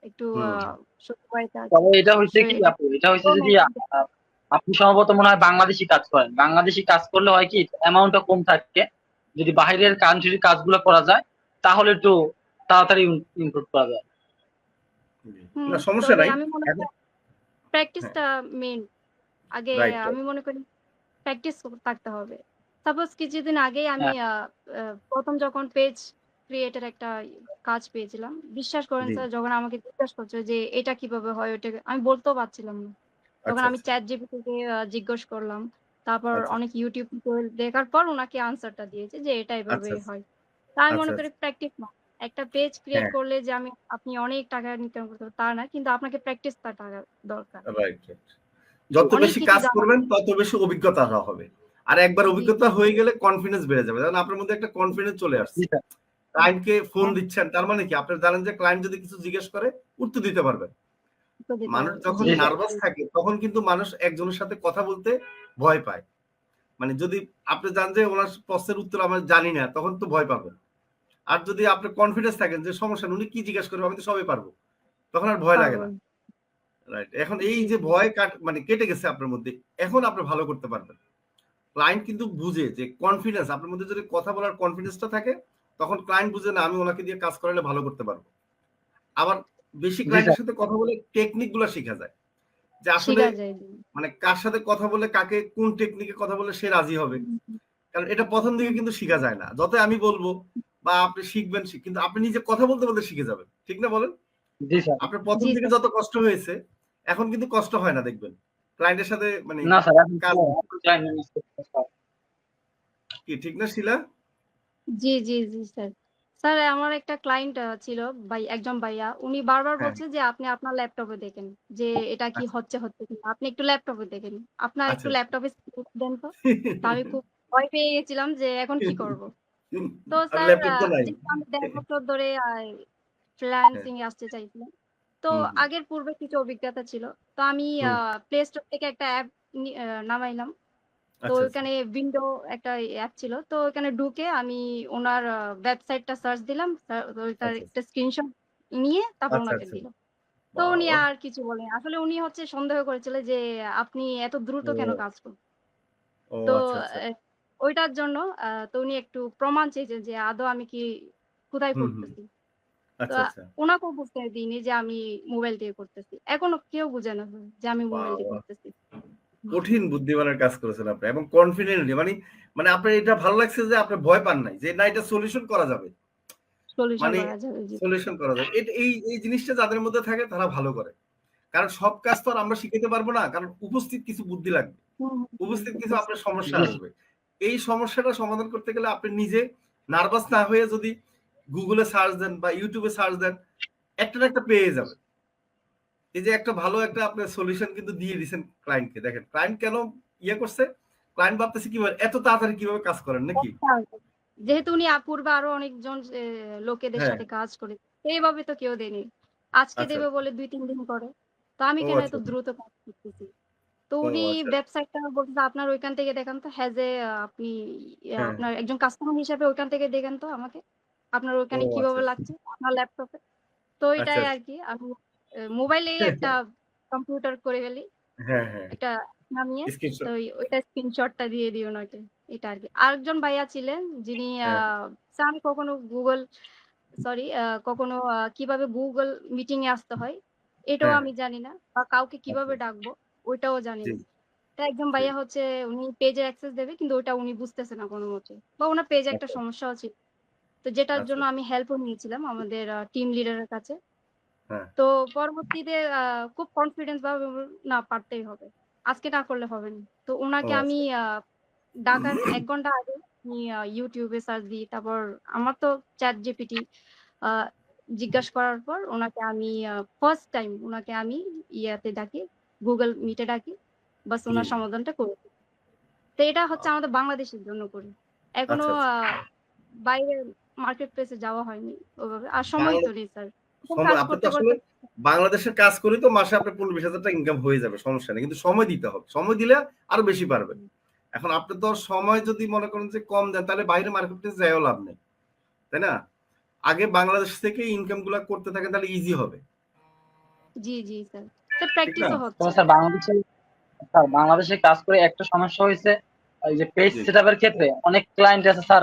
একটু হুম শ্বশুর বাড়িতে আছে। তবে এটা হচ্ছে অবশ্যই কি এটা আপু, এটা হচ্ছে যদি মেইনটেইন করতে আহ, আপনি সম্ভবত মনে হয় বাংলাদেশি কাজ করেন, বাংলাদেশি কাজ করলে হয় কি অ্যামাউন্টটা কম থাকে, যদি বাইরের কান্ট্রির কাজগুলো করা যায় তাহলে একটু তাড়াতাড়ি ইমপ্রুভ করা যায়। জি। না সমস্যা তবে নাই। আমি মনে এখন করি হ্যাঁ, প্র্যাকটিসটা মেইন। আগে রাইট রাইট। আমি মনে করি প্র্যাকটিস থাকতে হবে। সাপোজ কিছুদিন আগেই আমি হ্যাঁ প্রথম যখন পেজ ক্রিয়েটের একটা কাজ পেয়েছিলাম। বিশ্বাস করেন জি, স্যার যখন আমাকে জিজ্ঞাসা করছে যে এটা কিভাবে হয় ওইটা আমি বলতেও পারছিলাম না। তখন আচ্ছা আমি আচ্ছা ChatGPT কে জিজ্ঞেস করলাম। তারপর আচ্ছা অনেক YouTube টিউটোরিয়াল দেখার পর উনাকে আনসারটা দিয়েছে যে এটা আচ্ছা এভাবে আচ্ছা হয়। তা আমি আচ্ছা মনে করি আচ্ছা, প্র্যাকটিস না। একটা পেজ ক্রিয়েট হ্যাঁ করলে যে আপনি অনেক টাকা ইনকাম করতে পারবেন তা না। কিন্তু আপনাকে প্র্যাকটিসটা টাকা দরকার। Right right. যত অনেক বেশি কিছু কাজ জানা। করবেন তত বেশি অভিজ্ঞতা হবে, আর একবার জি, জি, অভিজ্ঞতা হয়ে গেলে কনফিডেন্স বেড়ে যাবে, কারণ আপনার মধ্যে একটা কনফিডেন্স চলে জি আসছে। স্যার। ক্লায়েন্টকে ফোন হ্যাঁ, দিচ্ছেন, তার মানে কি আপনি জানেন যে ক্লায়েন্ট যদি কিছু জিজ্ঞেস করে উত্তর দিতে পারবেন। তো দিতে মানুষ হবে। যখন জি, জি স্যার। নার্ভাস থাকে তখন কিন্তু মানুষ একজনের সাথে কথা বলতে ভয় পায়। মানে যদি আপনি জানেন যে ওনার প্রশ্নের উত্তর আমরা জানি না, তখন তো ভয় পাবেন। আর যদি আপনি কনফিডেন্স থাকেন যে সমস্যা নেই, উনি কি জিজ্ঞেস করবে আমি তো সবই পারবো, তখন আর ভয় লাগে পারবো। না। রাইট, এখন এই জি, যে ভয় মানে কেটে গেছে আপনার মধ্যে, এখন আপনি ভালো করতে পারবেন। ক্লায়েন্ট কিন্তু বুঝে যে কনফিডেন্স আপনার মধ্যে, যদি কথা বলার কনফিডেন্সটা থাকে তখন ক্লায়েন্ট বুঝে না আমি ওনাকে দিয়ে কাজ করালে ভালো করতে পারবো। আবার বেশি জি ক্লায়েন্টের স্যার। সাথে কথা বলে টেকনিক গুলো শেখা যায়, যে আসলে শিখা যায়। জি। মানে কার সাথে কথা বলে, কাকে কোন টেকনিকে কথা বলে সে রাজি হবে। হুম, হুম, কারণ এটা প্রথম দিকে হুম, কিন্তু শিখা যায় না, যতই আমি বলবো বা আপনি শিখবেন, কিন্তু আপনি নিজে কথা বলতে বলতে শিখে যাবেন, ঠিক না বলেন? জি স্যার। আপনার প্রথম জি দিকে স্যার। যত কষ্ট হয়েছে এখন কিন্তু কষ্ট হয় না, দেখবেন ক্লায়েন্টের সাথে মানে না স্যার, এখন কাজ। এখন চাই না miss করতে স্যার। কি ঠিক না শিলা? জি, জি, জি স্যার। স্যার আমার একটা ক্লায়েন্ট ছিল একজন ভাইয়া। উনি বারবার হ্যাঁ বলছে যে আপনি আপনার ল্যাপটপে দেখেন। যে এটা কি আচ্ছা হচ্ছে কিনা। আপনি একটু ল্যাপটপে দেখেন। আপনার আচ্ছা একটু আচ্ছা। ল্যাপটপে স্ক্রিন দেন তো। তো আমি খুব ভয় পেয়ে গেছিলাম যে এখন কি করব? তো আর স্যার ল্যাপটপ তো নাই। যেহেতু আমি ১.৫ বছর ধরে হ্যাঁ। ফ্রিল্যান্সিং এ আসতে চাইছিলাম। তো হুম, হুম। আগের পূর্বে কিছু অভিজ্ঞতা ছিল। তো আমি হুম। প্লে স্টোর থেকে একটা অ্যাপ নামাইলাম। তো আচ্ছা, আচ্ছা। ওইখানে উইন্ডো একটা অ্যাপ ছিল। তো ওইখানে ঢুকে আমি উনার ওয়েবসাইটটা সার্চ দিলাম। ওইটার আচ্ছা, একটা স্ক্রিনশট নিয়ে তারপর আচ্ছা, উনাকে আচ্ছা। দিলাম। তো বাহ! উনি বাহ! আর কিছু বলেনি। আসলে উনি হচ্ছে সন্দেহ করেছিলেন যে আপনি এত দ্রুত কেন ও, কাজ করছেন? ও তো আচ্ছা, আচ্ছা। ওইটার জন্য তো উনি একটু প্রমাণ চেয়েছেন যে আদৌ আমি কি কোথায় হুম, হুম। করতেছি। তো আচ্ছা, আচ্ছা। উনাকেও বুঝতে দিইনি যে আমি মোবাইল দিয়ে করতেছি। এখনো কেউ বুঝে না যে আমি বাহ! মোবাইল দিয়ে বাহ! করতেছি। কঠিন বুদ্ধিমানের কাজ করেছেন আপনি এবং কনফিডেন্টলি মানে আপনার এটা ভালো লাগছে যে আপনি ভয় পান নাই। যে না এটা সলিউশন করা যাবে। সলিউশন মানে করা যাবে। জি। সলিউশন করা যাবে। এই জিনিসটা যাদের মধ্যে থাকে তারা ভালো করে। কারণ সব কাজ তো আর আমরা শিখাইতে পারবো না। কারণ উপস্থিত কিছু বুদ্ধি লাগবে। হুম, হুম, উপস্থিত হুম, কিছু আপনার বুঝতে সমস্যা জি আসবে। এই সমস্যাটা সমাধান করতে গেলে আপনি নিজে নার্ভাস না হয়ে যদি Google এ সার্চ দেন বা YouTube এ সার্চ দেন, একটা না একটা পেয়ে যাবেন। এই যে একটা ভালো একটা আপনার সলিউশন কিন্তু দিয়ে দিয়েছেন ক্লায়েন্টকে। দেখেন ক্লায়েন্ট কেন করছে? ক্লায়েন্ট ভাবতেছে কিভাবে এত তাড়াতাড়ি কিভাবে কাজ করেন নাকি? যেহেতু উনি পূর্বে আরো অনেকজন লোকেদের হ্যাঁ, সাথে কাজ করে। এইভাবে তো কেউ দেয়নি। আজকে আচ্ছা। দেবে বলে ২-৩ দিন করে। তো আমি ও কেন এত আচ্ছা। দ্রুত কাজ করতেছি? তো ও উনি আচ্ছা। ওয়েবসাইটটা বলতেছে আপনার ওইখান থেকে দেখান তো হ্যাজ এ আপনি হ্যাঁ, আপনার একজন কাস্টমার হিসেবে ওইখান থেকে দেখেন তো আমাকে। আপনার ও ওইখানে আচ্ছা, কিভাবে আচ্ছা। লাগছে আপনার ল্যাপটপে। তো আচ্ছা, এটাই আচ্ছা। আরকি আমি মোবাইলেই একটা কম্পিউটার করে ফেলি। হ্যাঁ, হ্যাঁ। এটা নামিয়ে তো স্ক্রিনশট ওইটা স্ক্রিনশটটা দিয়ে দিই উনাকে। এটা আরকি। আরেকজন ভাইয়া ছিলেন যিনি হ্যাঁ, স্যার আমি কখনো কখনো কিভাবে Google মিটিং এ আসতে হয় এটাও হ্যাঁ। আমি জানি না। বা কাউকে আচ্ছা। কিভাবে ডাকবো ওইটাও জানি জি, না। তো একজন জি। ভাইয়া হচ্ছে উনি পেজের অ্যাক্সেস দেবে কিন্তু ওটা উনি বুঝতেছে না কোনমতে। বা উনার পেজে একটা আচ্ছা, সমস্যাও ছিল। তো যেটার আচ্ছা। জন্য আমি হেল্পও নিয়েছিলাম আমাদের টিম লিডারের কাছে। হ্যাঁ, তো পরবর্তীতে খুব কনফিডেন্স ভাবে না পারতেই হবে। আজকে না করলে হবে না। তো ও উনাকে আমি আচ্ছা। ডাকার ১ ঘন্টা আগে আমি YouTube এ সার্চ দিই। তারপর আমার তো ChatGPT আ জিজ্ঞাস করার পর উনাকে আমি ফার্স্ট টাইম উনাকে আমি ইয়াতে ডাকি, Google Meet এ ডাকি। বাস জি, উনার জি। সমাধানটা করে দিই। তো এটা হচ্ছে আমাদের বাংলাদেশের জন্য করি। এখনো আচ্ছা, আচ্ছা। বাইরে মার্কেট প্লেস এ যাওয়া হয়নি ওভাবে। আর সময় বাংলা তো নেই স্যার। এখন কাজ আপনি তো করতে, আসলে করতে বাংলাদেশের কাজ করেই তো মাসে আপনার ১৫,০০০ টাকা ইনকাম হয়ে যাবে। সমস্যা নেই। কিন্তু সময় দিতে হবে। সময় দিলে আরো বেশি পারবেন। এখন আপনি তো সময় যদি মনে করেন যে কম দেন তাহলে বাইরে মার্কেট প্লেস যাইও লাভ নেই। তাই না? আগে বাংলাদেশ থেকে ইনকাম গুলা করতে থাকেন তাহলে ইজি হবে। জি, জি স্যার। স্যার ঠিক না? প্র্যাকটিসও তবে হচ্ছে। স্যার বাংলাদেশে কাজ করে একটা সমস্যা হয়েছে, এই যে পেজ জি, সেটআপের ক্ষেত্রে অনেক ক্লায়েন্ট আছে স্যার,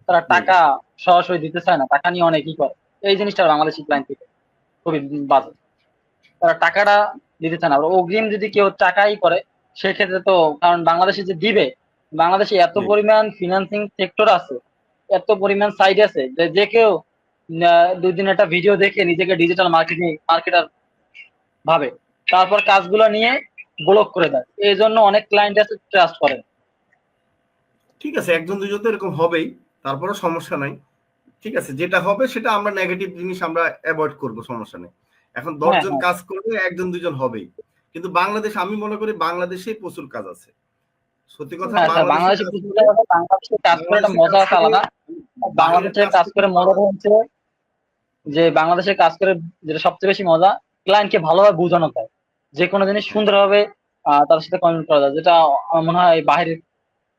তারা জি। টাকা সরাসরি দিতে চায় না। টাকা নিয়ে অনেক করে। এই জিনিসটা বাংলাদেশি ক্লায়েন্ট থেকে খুবই বাজে। তারা টাকাটা দিতে চায় না। আর অগ্রিম যদি কেউ টাকাই করে সেক্ষেত্রে তো, কারণ বাংলাদেশে যে দিবে, বাংলাদেশে এত জি। পরিমাণ ফিন্যান্সিং সেক্টর আছে, এত পরিমাণ সাইট আছে যে যে কেউ ২ দিন একটা ভিডিও দেখে নিজেকে ডিজিটাল মার্কেটার ভাবে। তারপর কাজগুলো নিয়ে ব্লক করে দেয়। এইজন্য অনেক ক্লায়েন্ট আছে ট্রাস্ট করে না। ঠিক আছে, ১ জন ২ জন তো এরকম হবেই। তারপরেও সমস্যা নাই। ঠিক আছে? যেটা হবে সেটা আমরা নেগেটিভ জিনিস আমরা এভয়েড করব, সমস্যা নেই। এখন ১০ হ্যাঁ, জন হ্যাঁ। কাজ করবে ১ জন ২ জন হবেই। কিন্তু বাংলাদেশ আমি মনে করি বাংলাদেশেই প্রচুর কাজ আছে। সত্যি কথা প্রচুর হ্যাঁ, স্যার বাংলাদেশে বাংলাদেশে কাজ কিছু করে বাংলাদেশে কাজ করে একটা বাংলাদেশে মজা কাজ আছে করে আলাদা। বাহিরের বাংলাদেশে কাজ কাজ থেকে করে কিন্তু মজাটা হচ্ছে যে বাংলাদেশে কাজ করে যেটা সবচেয়ে বেশি মজা, ক্লায়েন্টকে ভালোভাবে বোঝানো যায়। যেকোনো জিনিস হ্যাঁ, সুন্দরভাবে তাদের সাথে কমিউনিকেট করা যায়। যেটা আমার মনে হয় বাহিরের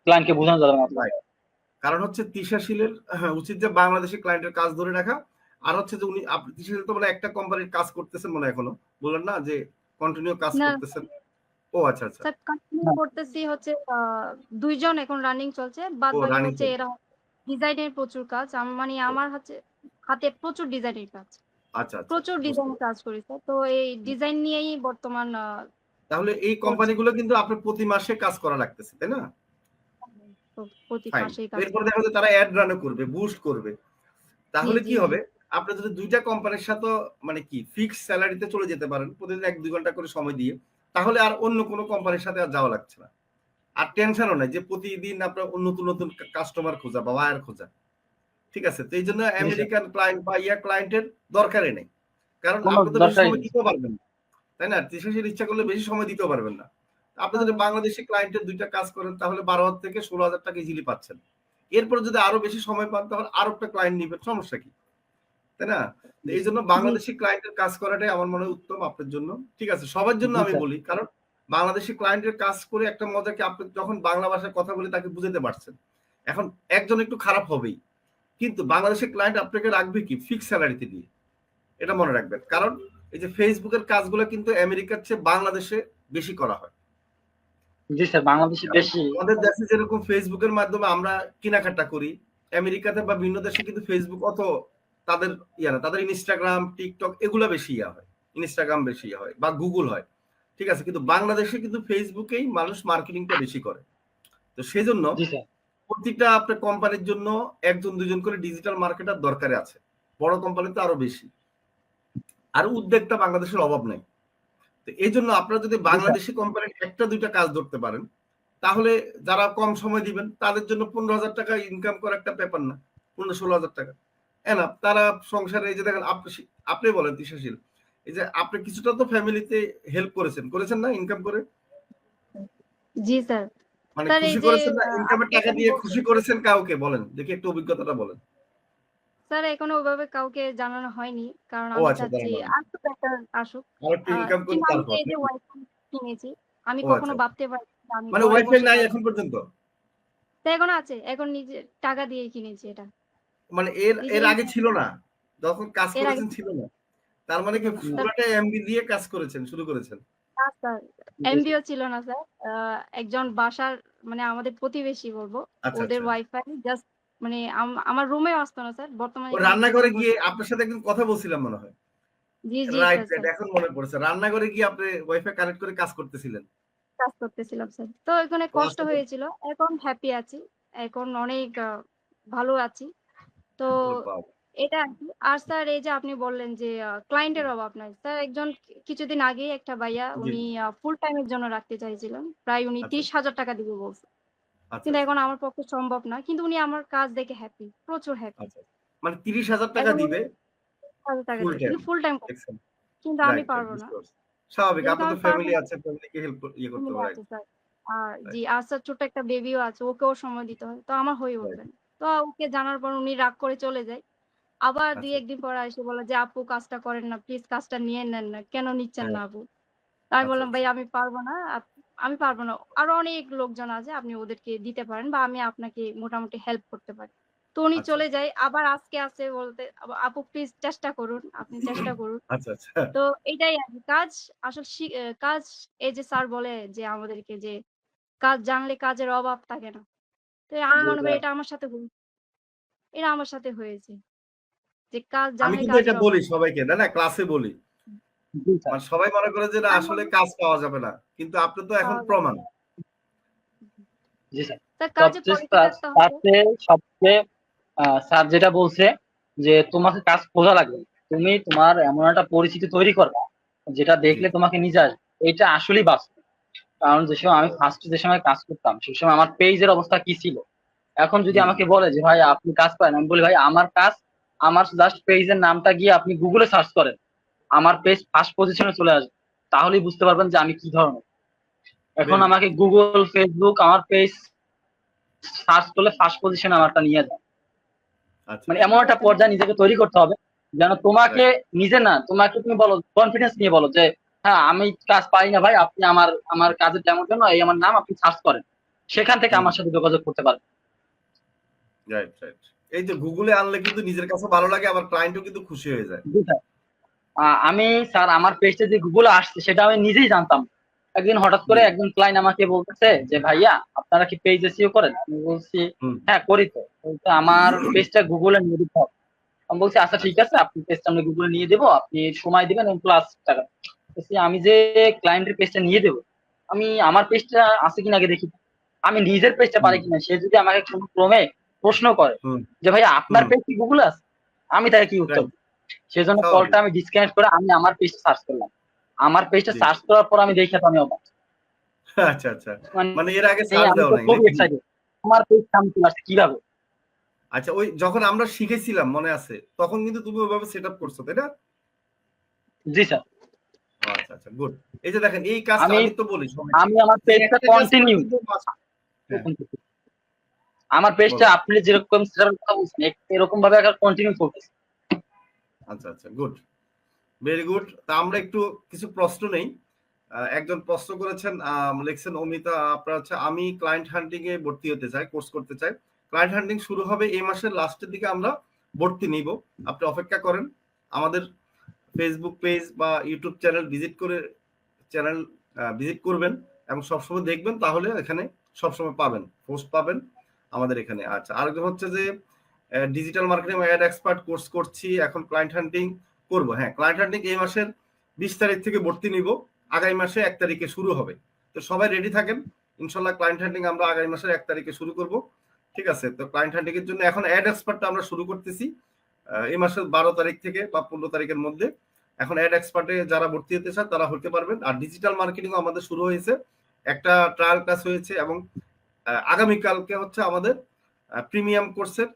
ক্লায়েন্টকে বোঝানো যাবে না। রাইট। কারণ হচ্ছে তিশাশীলের উচিত যে বাংলাদেশি ক্লায়েন্টের কাজ ধরে রাখা। আর হচ্ছে যে উনি তিশাশীল তো মানে একটা কোম্পানির কাজ করতেছেন মনে হয় এখনো। বললেন না যে কন্টিনিউ কাজ না করতেছেন। ও আচ্ছা, আচ্ছা। স্যার কন্টিনিউ হ্যাঁ, করতেছি হচ্ছে ২ জন এখন রানিং চলছে। ও বাদবাকি রানিং হচ্ছে চলছে। এরা ডিজাইনের প্রচুর কাজ। মানে আমার হচ্ছে হাতে প্রচুর ডিজাইনের কাজ। আচ্ছা, আচ্ছা, প্রচুর আচ্ছা। বুঝতে ডিজাইনের পারছি। কাজ করি স্যার। তো এই ডিজাইন নিয়েই বর্তমান তাহলে এই করছি। কোম্পানিগুলো কিন্তু আপনার প্রতি মাসে কাজ করা লাগতেছে, তাই না? তো প্রতি ফাইন। মাসেই কাজ এরপরে করি। দেখা যায় তারা এড রানও করবে, বুস্ট করবে। জি, তাহলে জি, কি জি। হবে? আপনি যদি ২ টা কোম্পানির সাথে মানে কি ফিক্সড সেলারিতে চলে যেতে পারেন, প্রতিদিন ১-২ ঘন্টা করে সময় দিয়ে। তাহলে আর অন্য কোন কোম্পানির সাথে আর যাওয়া লাগছে না। আর টেনশনও নাই যে প্রতিদিন আপনার নতুন, নতুন কাস্টমার খোঁজা বা বায়ার খোঁজা। ঠিক আছে? তো এইজন্য জি স্যার। আমেরিকান ক্লায়েন্ট বা ক্লায়েন্টের দরকারই নেই। কারণ কোনো আপনি তো বেশি দরকারই সময় নেই। দিতেও পারবেন না। তাই না? শেষের ইচ্ছা করলে বেশি সময় দিতেও পারবেন না। আপনি যদি বাংলাদেশি ক্লায়েন্টের ২ টা কাজ করেন তাহলে ১২,০০০ থেকে ১৬,০০০ টাকা ইজিলি পাচ্ছেন। এরপর যদি আরো বেশি সময় পান তখন আরো একটা ক্লায়েন্ট নিবেন, সমস্যা কি, তাই না? এই জন্য বাংলাদেশি ক্লায়েন্টের কাজ করাটাই আমার মনে হয় উত্তম আপনার জন্য। ঠিক আছে, সবার জন্য জি আমি স্যার। বলি, কারণ বাংলাদেশি ক্লায়েন্টের কাজ করে একটা মজা কি, আপনি যখন বাংলা ভাষায় কথা বলে তাকে বুঝাতে পারছেন। এখন একজন একটু খারাপ হবেই, কিন্তু বাংলাদেশের ক্লায়েন্ট আপনাকে রাখবে কি ফিক্স স্যালারিতে দিয়ে, এটা মনে রাখবেন। কারণ এই যে ফেসবুকের কাজগুলো কিন্তু আমেরিকার চেয়ে বাংলাদেশে বেশি করা হয়। জি স্যার, বাংলাদেশে বেশি। আমাদের দেশে যেরকম ফেসবুকের মাধ্যমে আমরা কেনাকাটা করি, আমেরিকাতে বা ভিন্ন দেশে কিন্তু ফেসবুক অত তাদের ইয়া না, তাদের ইনস্টাগ্রাম, টিকটক এগুলা বেশি ইয়া হয়, ইনস্টাগ্রাম বেশি ইয়া হয় বা গুগল হয়। ঠিক আছে, কিন্তু বাংলাদেশে কিন্তু ফেসবুকেই মানুষ মার্কেটিংটা বেশি করে। তো সেই জন্য জি স্যার। প্রতিটা আপনার কোম্পানির জন্য একজন দুজন করে ডিজিটাল মার্কেটার দরকার আছে, বড় কোম্পানিতে আরো বেশি। আর উদ্যোক্তা বাংলাদেশের অভাব নাই। তো এই জন্য আপনারা যদি বাংলাদেশি কোম্পানির একটা দুইটা কাজ ধরতে পারেন, তাহলে যারা কম সময় দিবেন তাদের জন্য 15,000 টাকা ইনকাম করা একটা ব্যাপার না, 15-16,000 টাকা এনাফ। তারা সংসারে এই যে দেখেন আপনি বলেন তিশাশীল, এই যে আপনি কিছুটা তো ফ্যামিলিতে হেল্প করেছেন না ইনকাম করে? জি স্যার। মানে স্যার এই খুশি যে করেছেন না, ইনকামের আপনি টাকা এখানে দিয়ে খুশি বলছেন, করেছেন কাউকে? বলেন দেখি, একটু অভিজ্ঞতাটা বলেন। স্যার এখনো ওইভাবে কাউকে জানানো হয়নি, কারণ ও আমি আচ্ছা, চাচ্ছি জানানো হয়নি। আসুক একটা, আসুক। আর একটু ইনকাম করি কিন্তু আমি যে তারপর এই যে নাকি? ওয়াইফাই কিনেছি, আমি ও কখনো আচ্ছা, ভাবতে পারিনি যে আমি মানে ঘরে ওয়াইফাই বসে নাই কাজ। এখন পর্যন্ত? তো এখন আছে, এখন নিজে টাকা দিয়ে কিনেছি এটা। মানে এর এই যে এর আগে ইনকাম, ছিল না? যখন কাজ এর আগে করেছেন ছিল না? তার মানে কি স্যার পুরাটা এমবি দিয়ে কাজ করেছেন, শুরু করেছেন? না স্যার, জি স্যার। এমবিও ছিল না স্যার। একজন বাসার মানে আমাদের প্রতিবেশী বলবো, আচ্ছা, ওদের আচ্ছা। ওয়াইফাই জাস্ট মানে আমার রুমেও আসতো না স্যার। বর্তমানে ও এখানে রান্নাঘরে কিচেন গিয়ে করছি। আপনার সাথে একদিন কথা বলছিলাম মনে হয়। জি, জি রাইট, স্যার, রাইট, স্যার। এখন মনে পড়েছে। রান্নাঘরে গিয়ে আপনি ওয়াইফাই কানেক্ট করে কাজ করতেছিলেন। কাজ করতেছিলাম স্যার। তো এখানে ও কষ্ট আসলে হয়েছিল। এখন হ্যাপি আছি। এখন অনেক ভালো আছি। তো ওরে বাবা! এটা আরকি। আর স্যার এই যে আপনি বললেন যে ক্লায়েন্টের অভাব নাই। স্যার একজন কিছুদিন আগেই একটা ভাইয়া জি, উনি ফুল টাইম এর জন্য রাখতে চাইছিলেন। প্রায় উনি আচ্ছা, 30,000 টাকা দিবে বলছে। আচ্ছা, কিন্তু আচ্ছা, এখন আমার পক্ষে সম্ভব না। কিন্তু উনি আমার কাজ দেখে হ্যাপি, প্রচুর হ্যাপি। আচ্ছা। মানে 30,000 টাকা এখন উনি দিবে 30,000 টাকা ফুল দিবে। টাইম। কিন্তু ফুল টাইম করে। দেখছেন? কিন্তু আমি রাইট, রাইট, পারব না। বুঝতে পারছি। স্বাভাবিক, যেহেতু আপনার তো আমি পারব ফ্যামিলি না, আছে, ফ্যামিলিকে হেল্প ইয়ে করতে ফ্যামিলি হবে। রাইট, আছে স্যার। আর জি, রাইট, আর স্যার ছোট্ট একটা বেবিও আছে। ওকেও সময় দিতে হয়। তো আমার হয়ে রাইট। উঠবে না। তো ওকে জানার পর উনি রাগ করে চলে যায়। আবার আচ্ছা, ২-১ দিন পরে এসে বলে যে, "আপু কাজটা করেন না। প্লিজ কাজটা নিয়ে নেন না। কেন নিচ্ছেন হ্যাঁ, না আপু?" তো আমি আচ্ছা, বললাম, আচ্ছা, "ভাই আমি পারব না। আমি পারব না। আরো অনেক লোকজন আছে। আপনি ওদেরকে দিতে পারেন বা আমি আপনাকে মোটামুটি হেল্প করতে পারি।" তো উনি আচ্ছা, চলে যায়। আবার আজকে আসে বলতে, "আপু প্লিজ চেষ্টা করুন। আপনি চেষ্টা করুন।" আচ্ছা, আচ্ছা। তো এটাই আরকি কাজ। আসল কাজ, এই যে স্যার বলে যে আমাদেরকে যে কাজ জানলে কাজের অভাব থাকে না। তো আমার জি মনে হয় স্যার। এটা আমার সাথে হয়েছে। যে কাজ আমি জানলে কিন্তু এটা কাজের অভাব। বলি সবাইকে, না, না, ক্লাসে বলি। জি স্যার। মানে সবাই মনে করে যে না তার আসলে মনে কাজ পাওয়া যাবে না। কিন্তু আপনি তো এখন পাওয়া যাবে। প্রমাণ। জি স্যার। তার কাজে সবচেয়ে কোয়ালিটি থাকতে তার হবে। চেয়ে সবচেয়ে স্যার যেটা বলছে যে তোমাকে কাজ খোঁজা লাগবে। তুমি তোমার এমন একটা পরিস্থিতি তৈরি করবা যেটা জি, দেখলে তোমাকে নিজে আসবে। এইটা আসলেই বাস্তব। কারণ যে সময় আমি ফার্স্ট যে সময় কাজ করতাম সে সময় আমার পেজের অবস্থা কি ছিল। এখন যদি জি, জি। আমাকে বলে যে ভাই আপনি কাজ পারেন, আমি বলি ভাই আমার কাজ, আমার জাস্ট পেজের নামটা গিয়ে আপনি গুগলে সার্চ করেন। আমার পেজ ফার্স্ট পজিশনে চলে আসবে। তাহলেই বুঝতে পারবেন যে আমি কি ধরনের। এখন ভেরি গুড। আমাকে গুগল, ফেসবুক আমার পেজ সার্চ করলে ফার্স্ট পজিশনে আমারটা নিয়ে যায়। আচ্ছা, মানে আচ্ছা। এমন একটা পর্যায়ে নিজেকে তৈরি করতে হবে যেন তোমাকে রাইট। নিজে না, তোমাকে তুমি বলো কনফিডেন্স নিয়ে বলো যে হ্যাঁ আমি কাজ পাই না ভাই, আপনি আমার আমার কাজের যেমন জন্য এই আমার নাম আপনি সার্চ করেন, সেখান থেকে হুম, আমার সাথে যোগাযোগ করতে পারবেন। Right, right. এই যে গুগলে আনলে কিন্তু নিজের কাছে ভালো লাগে, আবার ক্লায়েন্টও কিন্তু খুশি হয়ে যায়। জি স্যার। আমি স্যার আমার পেজটা যে গুগলে আসছে সেটা আমি নিজেই জানতাম। একদিন হঠাৎ করে জি, একজন ক্লায়েন্ট আমাকে বলতেছে যে ভাইয়া আপনারা কি পেজ এসইও করেন? আমি বলছি হুম, হ্যাঁ করি তো। বলছে আমার পেজটা গুগলে নিয়ে দিতে হবে। আমি বলছি আচ্ছা ঠিক আচ্ছা, আছে, আপনি পেজটা আমি গুগলে নিয়ে দেবো, আপনি সময় দিবেন এবং প্লাস টাকা। বলছি আমি যে ক্লায়েন্টের পেজটা নিয়ে দেবো, আমি আমার পেজটা আছে কিনা আগে দেখি। আমি নিজের পেজটা হুম, পারি কিনা, সে যদি আমাকে কোনো ক্রমে প্রশ্ন করে হুম, যে ভাইয়া আপনার হুম, পেজ কি গুগলে আছে, আমি তাকে কি উত্তর রাইট, দেব? সেজন্য কলটা স্বাভাবিক। আমি ডিসকানেক্ট করে আমি আমার পেজটা সার্চ করলাম। আমার পেজটা জি, সার্চ করার পর আমি দেখে তো আমি অবাক। আচ্ছা, আচ্ছা। মানে মানে এর আগে সার্চ আমি দেওয়া তো নাই খুবই নাকি? এক্সাইটেড। আমার পেজ সামনে চলে আসছে কিভাবে? আচ্ছা, ওই যখন আমরা শিখেছিলাম মনে আছে, তখন কিন্তু তুমি ওইভাবে সেটআপ করছো, তাই না? জি স্যার। ও আচ্ছা, আচ্ছা, গুড। এই যে দেখেন এই কাজটা আমি আমি তো বলি সবাইকে আমি আমার যে পেজটা একটা কাজ করে কন্টিনিউ কিন্তু হ্যাঁ, আমার পেজটা বলো। আপনি যেরকম সেটার কথা বলছেন এরকম ভাবে কন্টিনিউ করতেছি। আচ্ছা আচ্ছা, গুড, ভেরি গুড। তা আমরা একটু কিছু প্রশ্ন নেই। একজন প্রশ্ন করেছেন, লিখছেন অমিতা, আপনার হচ্ছে আমি ক্লায়েন্ট হান্টিং এ ভর্তি হতে চাই, কোর্স করতে চাই। ক্লায়েন্ট হান্টিং শুরু হবে এই মাসের লাস্টের দিকে, আমরা ভর্তি নিব। আপনি অপেক্ষা করেন, আমাদের ফেসবুক পেজ বা ইউটিউব চ্যানেল ভিজিট করে চ্যানেল ভিজিট করবেন এবং সবসময় দেখবেন, তাহলে এখানে সবসময় পাবেন, পোস্ট পাবেন আমাদের এখানে। আচ্ছা, আরেকজন হচ্ছে যে digital marketing add expert course করছি, এখন ক্লায়েন্ট হান্টিং করবো। হ্যাঁ, ক্লায়েন্ট হান্টিং এই মাসের 20 তারিখ থেকে ভর্তি নিব, আগামী মাসে 1 তারিখে শুরু হবে। তো সবাই রেডি থাকেন, ইনশাল্লাহ ক্লায়েন্ট হান্টিং আমরা আগামী মাসের 1 তারিখে শুরু করব। ঠিক আছে, তো ক্লায়েন্ট হান্টিং এর জন্য এখন অ্যাড এক্সপার্টটা আমরা শুরু করতেছি এই মাসের 12 তারিখ থেকে বা 15 তারিখের মধ্যে। এখন অ্যাড এক্সপার্টে যারা ভর্তি হতে চান তারা হতে পারবেন। আর ডিজিটাল মার্কেটিং আমাদের শুরু হয়েছে, একটা ট্রায়াল ক্লাস হয়েছে, এবং আগামীকালকে হচ্ছে আমাদের প্রিমিয়াম কোর্সের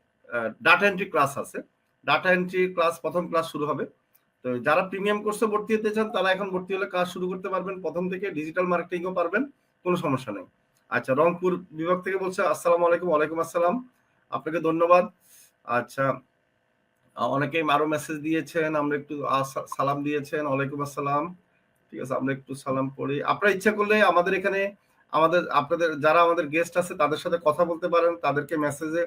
ডাটা এন্ট্রি ক্লাস আছে। ডাটা এন্ট্রি ক্লাস প্রথম ক্লাস শুরু হবে। তো যারা প্রিমিয়াম কোর্সে ভর্তি হতে চান তারা এখন ভর্তি হলে কাজ শুরু করতে পারবেন, প্রথম থেকে ডিজিটাল মার্কেটিংও পারবেন, কোনো সমস্যা নেই। আচ্ছা, রংপুর বিভাগ থেকে বলছে, আসসালামু আলাইকুম। ওয়ালাইকুম আসসালাম, আপনাকে ধন্যবাদ। আচ্ছা, অনেকেই আরো মেসেজ দিয়েছেন, আমরা একটু সালাম দিয়েছেন, ওয়ালাইকুম আসসালাম। ঠিক আছে, আমরা একটু সালাম পড়ি। আপনারা ইচ্ছা করলে আমাদের এখানে আপনাদের যারা আমাদের গেস্ট আছে তাদের সাথে কথা বলতে পারেন, তাদেরকে মেসেজে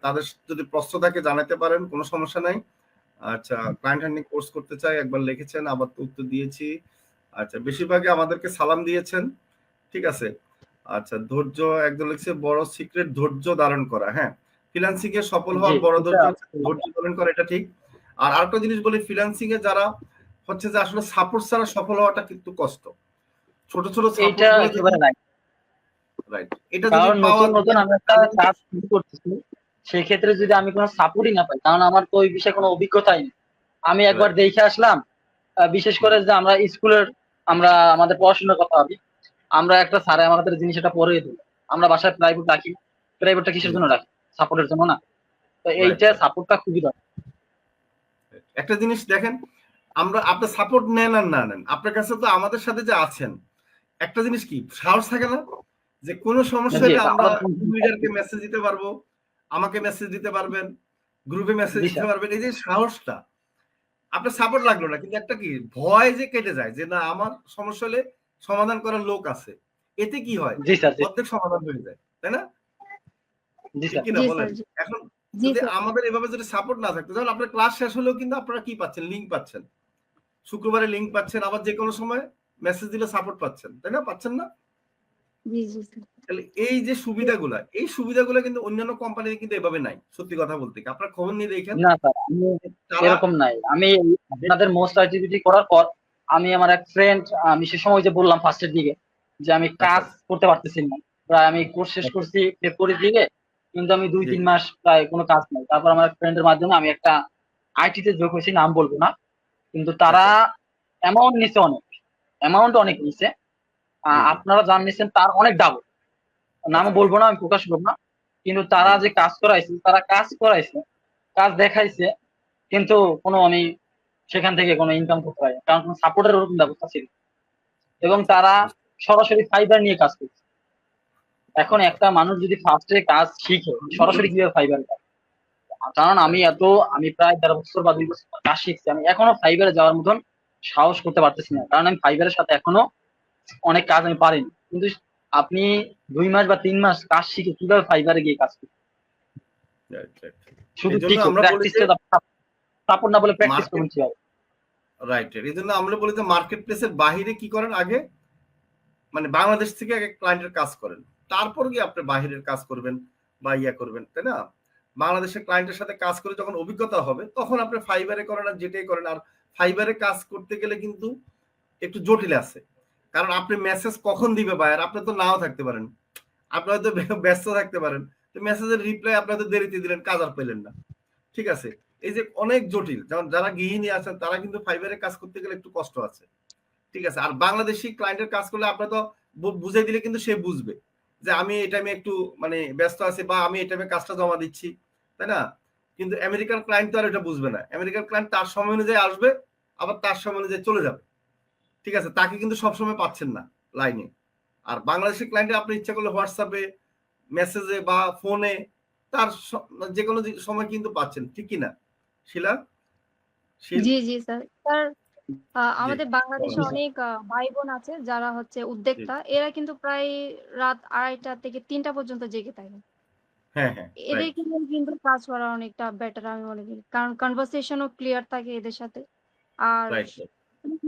তাদের যদি প্রশ্ন থাকে জানাতে পারেন, কোনো সমস্যা নাই। আচ্ছা, ক্লায়েন্ট হ্যান্ডিং কোর্স করতে চাই, একবার লিখেছেন, আবার তো উত্তর দিয়েছি। আচ্ছা, বেশিরভাগই আমাদেরকে সালাম দিয়েছেন। ঠিক আছে। আচ্ছা, ধৈর্য একদম লিখছে, বড় সিক্রেট ধৈর্য ধারণ করা। হ্যাঁ, ফ্রিল্যান্সিং এ সফল হওয়ার বড় ধৈর্য ধারণ করা, এটা ঠিক। আর আরেকটা জিনিস বলি, ফ্রিল্যান্সিং এ যারা হচ্ছে যে আসলে সাপোর্ট ছাড়া সফল হওয়াটা কিন্তু কষ্ট। ছোট ছোট এটা একেবারে নাই, রাইট, এটা যদি কারণ পাওয়া নতুন আমি একটা কাজ শুরু করতেছি, সেই ক্ষেত্রে যদি আমি কোনো সাপোর্টই না পাই, কারণ আমার তো ওই বিষয়ে কোনো অভিজ্ঞতাই নেই। আমি একবার দেখে আসলাম, বিশেষ করে যে আমরা স্কুলের আমাদের পড়াশোনার কথা ভাবি, আমরা একটা স্যারে আমাদের জিনিস এটা পড়িয়ে দিই, আমরা বাসায় প্রাইভেট রাখি, প্রাইভেটটা কিসের জন্য রাখি? সাপোর্টের জন্য না? তো এইটা সাপোর্টটা খুবই দরকার। একটা জিনিস দেখেন, আমরা আপনার সাপোর্ট নেন আর না নেন, আপনার কাছে তো আমাদের সাথে যে আছেন, একটা জিনিস কি সাহস থাকে না যে কোনো সমস্যা হলে আমরা লিডারকে মেসেজ দিতে পারবো, আমাকে মেসেজ দিতে পারবেন, গ্রুপে মেসেজ দিতে পারবেন। এই যে সাহসটা, আপনার সাপোর্ট লাগলো না, কিন্তু একটা কি ভয় যে কেটে যায় যে না আমার সমস্যা হলে সমাধান করার লোক আছে, এতে কি হয় অর্ধেক সমাধান হয়ে যায়, তাই না? ঠিক কিনা বলেন? এখন যদি আমাদের এভাবে যদি সাপোর্ট না থাকতো, তাহলে আপনার ক্লাস শেষ হলেও কিন্তু আপনারা কি পাচ্ছেন? লিঙ্ক পাচ্ছেন, শুক্রবারে লিঙ্ক পাচ্ছেন, আবার যে কোনো সময় মেসেজ দিলে সাপোর্ট পাচ্ছেন, তাই না? পাচ্ছেন না? তাহলে এই যে সুবিধাগুলা, এই সুবিধাগুলো কিন্তু অন্যান্য কোম্পানিতে কিন্তু এভাবে নাই, সত্যি কথা বলতে। আপনার খবর নিয়ে দেখেন না স্যার, এরকম নাই। আমি আপনাদের মোস্ট অ্যাক্টিভিটি করার পর আমি আমার এক ফ্রেন্ড, আমি সে সময় যে বললাম ফার্স্টের দিকে যে আমি কাজ করতে পারতেছি না, প্রায় আমি কোর্স শেষ করছি ফেব্রুয়ারির দিকে, কিন্তু আমি 2-3 মাস প্রায় কোনো কাজ নাই। তারপর আমার ফ্রেন্ডের মাধ্যমে আমি একটা আইটিতে যোগ হয়েছি, নাম বলবো না, কিন্তু তারা অ্যামাউন্ট নিছে, অনেক নিছে। আপনারা জান নিছেন তার অনেক ডাবল, নাম বলবো না, আমি প্রকাশ করবো না, কিন্তু তারা যে কাজ করাইছে, কাজ দেখাইছে, কিন্তু কোনো আমি সেখান থেকে কোনো ইনকাম করতে পারি, কারণ কোনো সাপোর্টের ওরকম ব্যবস্থা ছিল, এবং তারা সরাসরি ফাইবার নিয়ে কাজ করছে। এখন একটা মানুষ যদি ফার্স্টে কাজ শিখে সরাসরি কিভাবে ফাইবার, কারণ আমি প্রায় 1.5 বছর বা 2 বছর কাজ শিখছি, আমি এখনো ফাইবারে যাওয়ার মতন সাহস করতে পারতেছি না, কারণ আমি ফাইবারের সাথে এখনো অনেক কাজ আমি পারিনি। কিন্তু আপনি 2 মাস বা 3 মাস কাজ শিখে কিভাবে ফাইবারে গিয়ে কাজ করবেন? শুধু সাপোর্ট না বলে প্র্যাকটিস করুন কিভাবে। রাইট, এই জন্য আমরা বলি যে মার্কেট প্লেসের বাহিরে কি করেন, আগে মানে বাংলাদেশ থেকে আগে ক্লায়েন্টের কাজ করেন, তারপর গিয়ে আপনি বাহিরের কাজ করবেন বা ইয়া করবেন, তাই না? বাংলাদেশের ক্লায়েন্টের সাথে কাজ করে যখন অভিজ্ঞতা হবে তখন আপনি ফাইবারে করেন আর যেটাই করেন। আর ফাইবারে কাজ করতে গেলে কিন্তু একটু জটিল আছে, কারণ আপনি মেসেজ কখন দিবে বায়ার, আপনি তো নাও থাকতে পারেন, আপনি হয়তো ব্যস্ত থাকতে পারেন, তো মেসেজের রিপ্লাই আপনি হয়তো দেরিতে দিলেন, কাজ আর পেলেন না। ঠিক আছে, এই যে অনেক জটিল, যেমন যারা গৃহিণী আছেন তারা কিন্তু ফাইবারে কাজ করতে গেলে একটু কষ্ট আছে। ঠিক আছে, আর বাংলাদেশি ক্লায়েন্টের কাজ করলে আপনি তো বুঝাই দিলে কিন্তু সে বুঝবে যে আমি এই টাইমে একটু মানে ব্যস্ত আছি বা আমি এই টাইমে কাজটা জমা দিচ্ছি, তাই না? কিন্তু আমেরিকান ক্লায়েন্ট তো আর এটা বুঝবে না, আমেরিকান ক্লায়েন্ট তার সময় অনুযায়ী আসবে, আবার তার সময় অনুযায়ী চলে যাবে। ঠিক আছে, তাকে কিন্তু সবসময় পাচ্ছেন না লাইনে। আর বাংলাদেশের ক্লায়েন্টে আপনি ইচ্ছা করলে হোয়াটসঅ্যাপে মেসেজে বা ফোনে, তার যে কোনো সময় কিন্তু পাচ্ছেন, ঠিক কি না শিলা? জি জি স্যার। স্যার জি আমাদের বাংলাদেশে বলেন। অনেক ভাই বোন আছে যারা হচ্ছে জি। উদ্যোক্তা, এরা কিন্তু প্রায় রাত 2:30 থেকে 3টা পর্যন্ত জেগে থাকে। হ্যাঁ, হ্যাঁ, রাইট, এদেরকে নিয়ে কিন্তু কাজ করা অনেকটা বেটার আমি মনে করি, কারণ কনভারসেশনও ক্লিয়ার থাকে এদের সাথে। আর রাইট,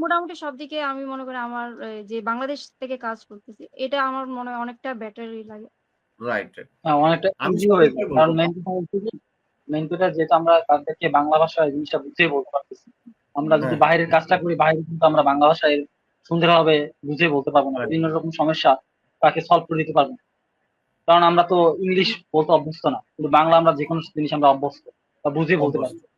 মোটামুটি সব দিকে আমি মনে করি আমার যে বাংলাদেশ থেকে কাজ করতেছি, এটা আমার মনে হয় অনেকটা বেটারই লাগে। রাইট। হ্যাঁ, অনেকটা আমি ইজি হয়ে সবাইকে যায়, কারণ বলবো, মেন কথা হচ্ছে কি, মেন কথা যেটা আমরা তাদেরকে বাংলা ভাষায় জিনিসটা বুঝিয়ে বলতে পারতেছি। আমরা যদি হ্যাঁ, বাইরের কাজটা করি, বাইরে কিন্তু আমরা বাংলা ভাষায় সুন্দরভাবে বুঝিয়ে বলতে পারবো না, হ্যাঁ, বিভিন্ন রকম সমস্যা তাকে সলভ করে দিতে পারবো না। কারণ আমরা তো ইংলিশ বলতে অভ্যস্ত না, কিন্তু বাংলা আমরা যে কোনো জিনিস আমরা অভ্যস্ত বা বুঝিয়ে বলতে পারি। অবশ্যই।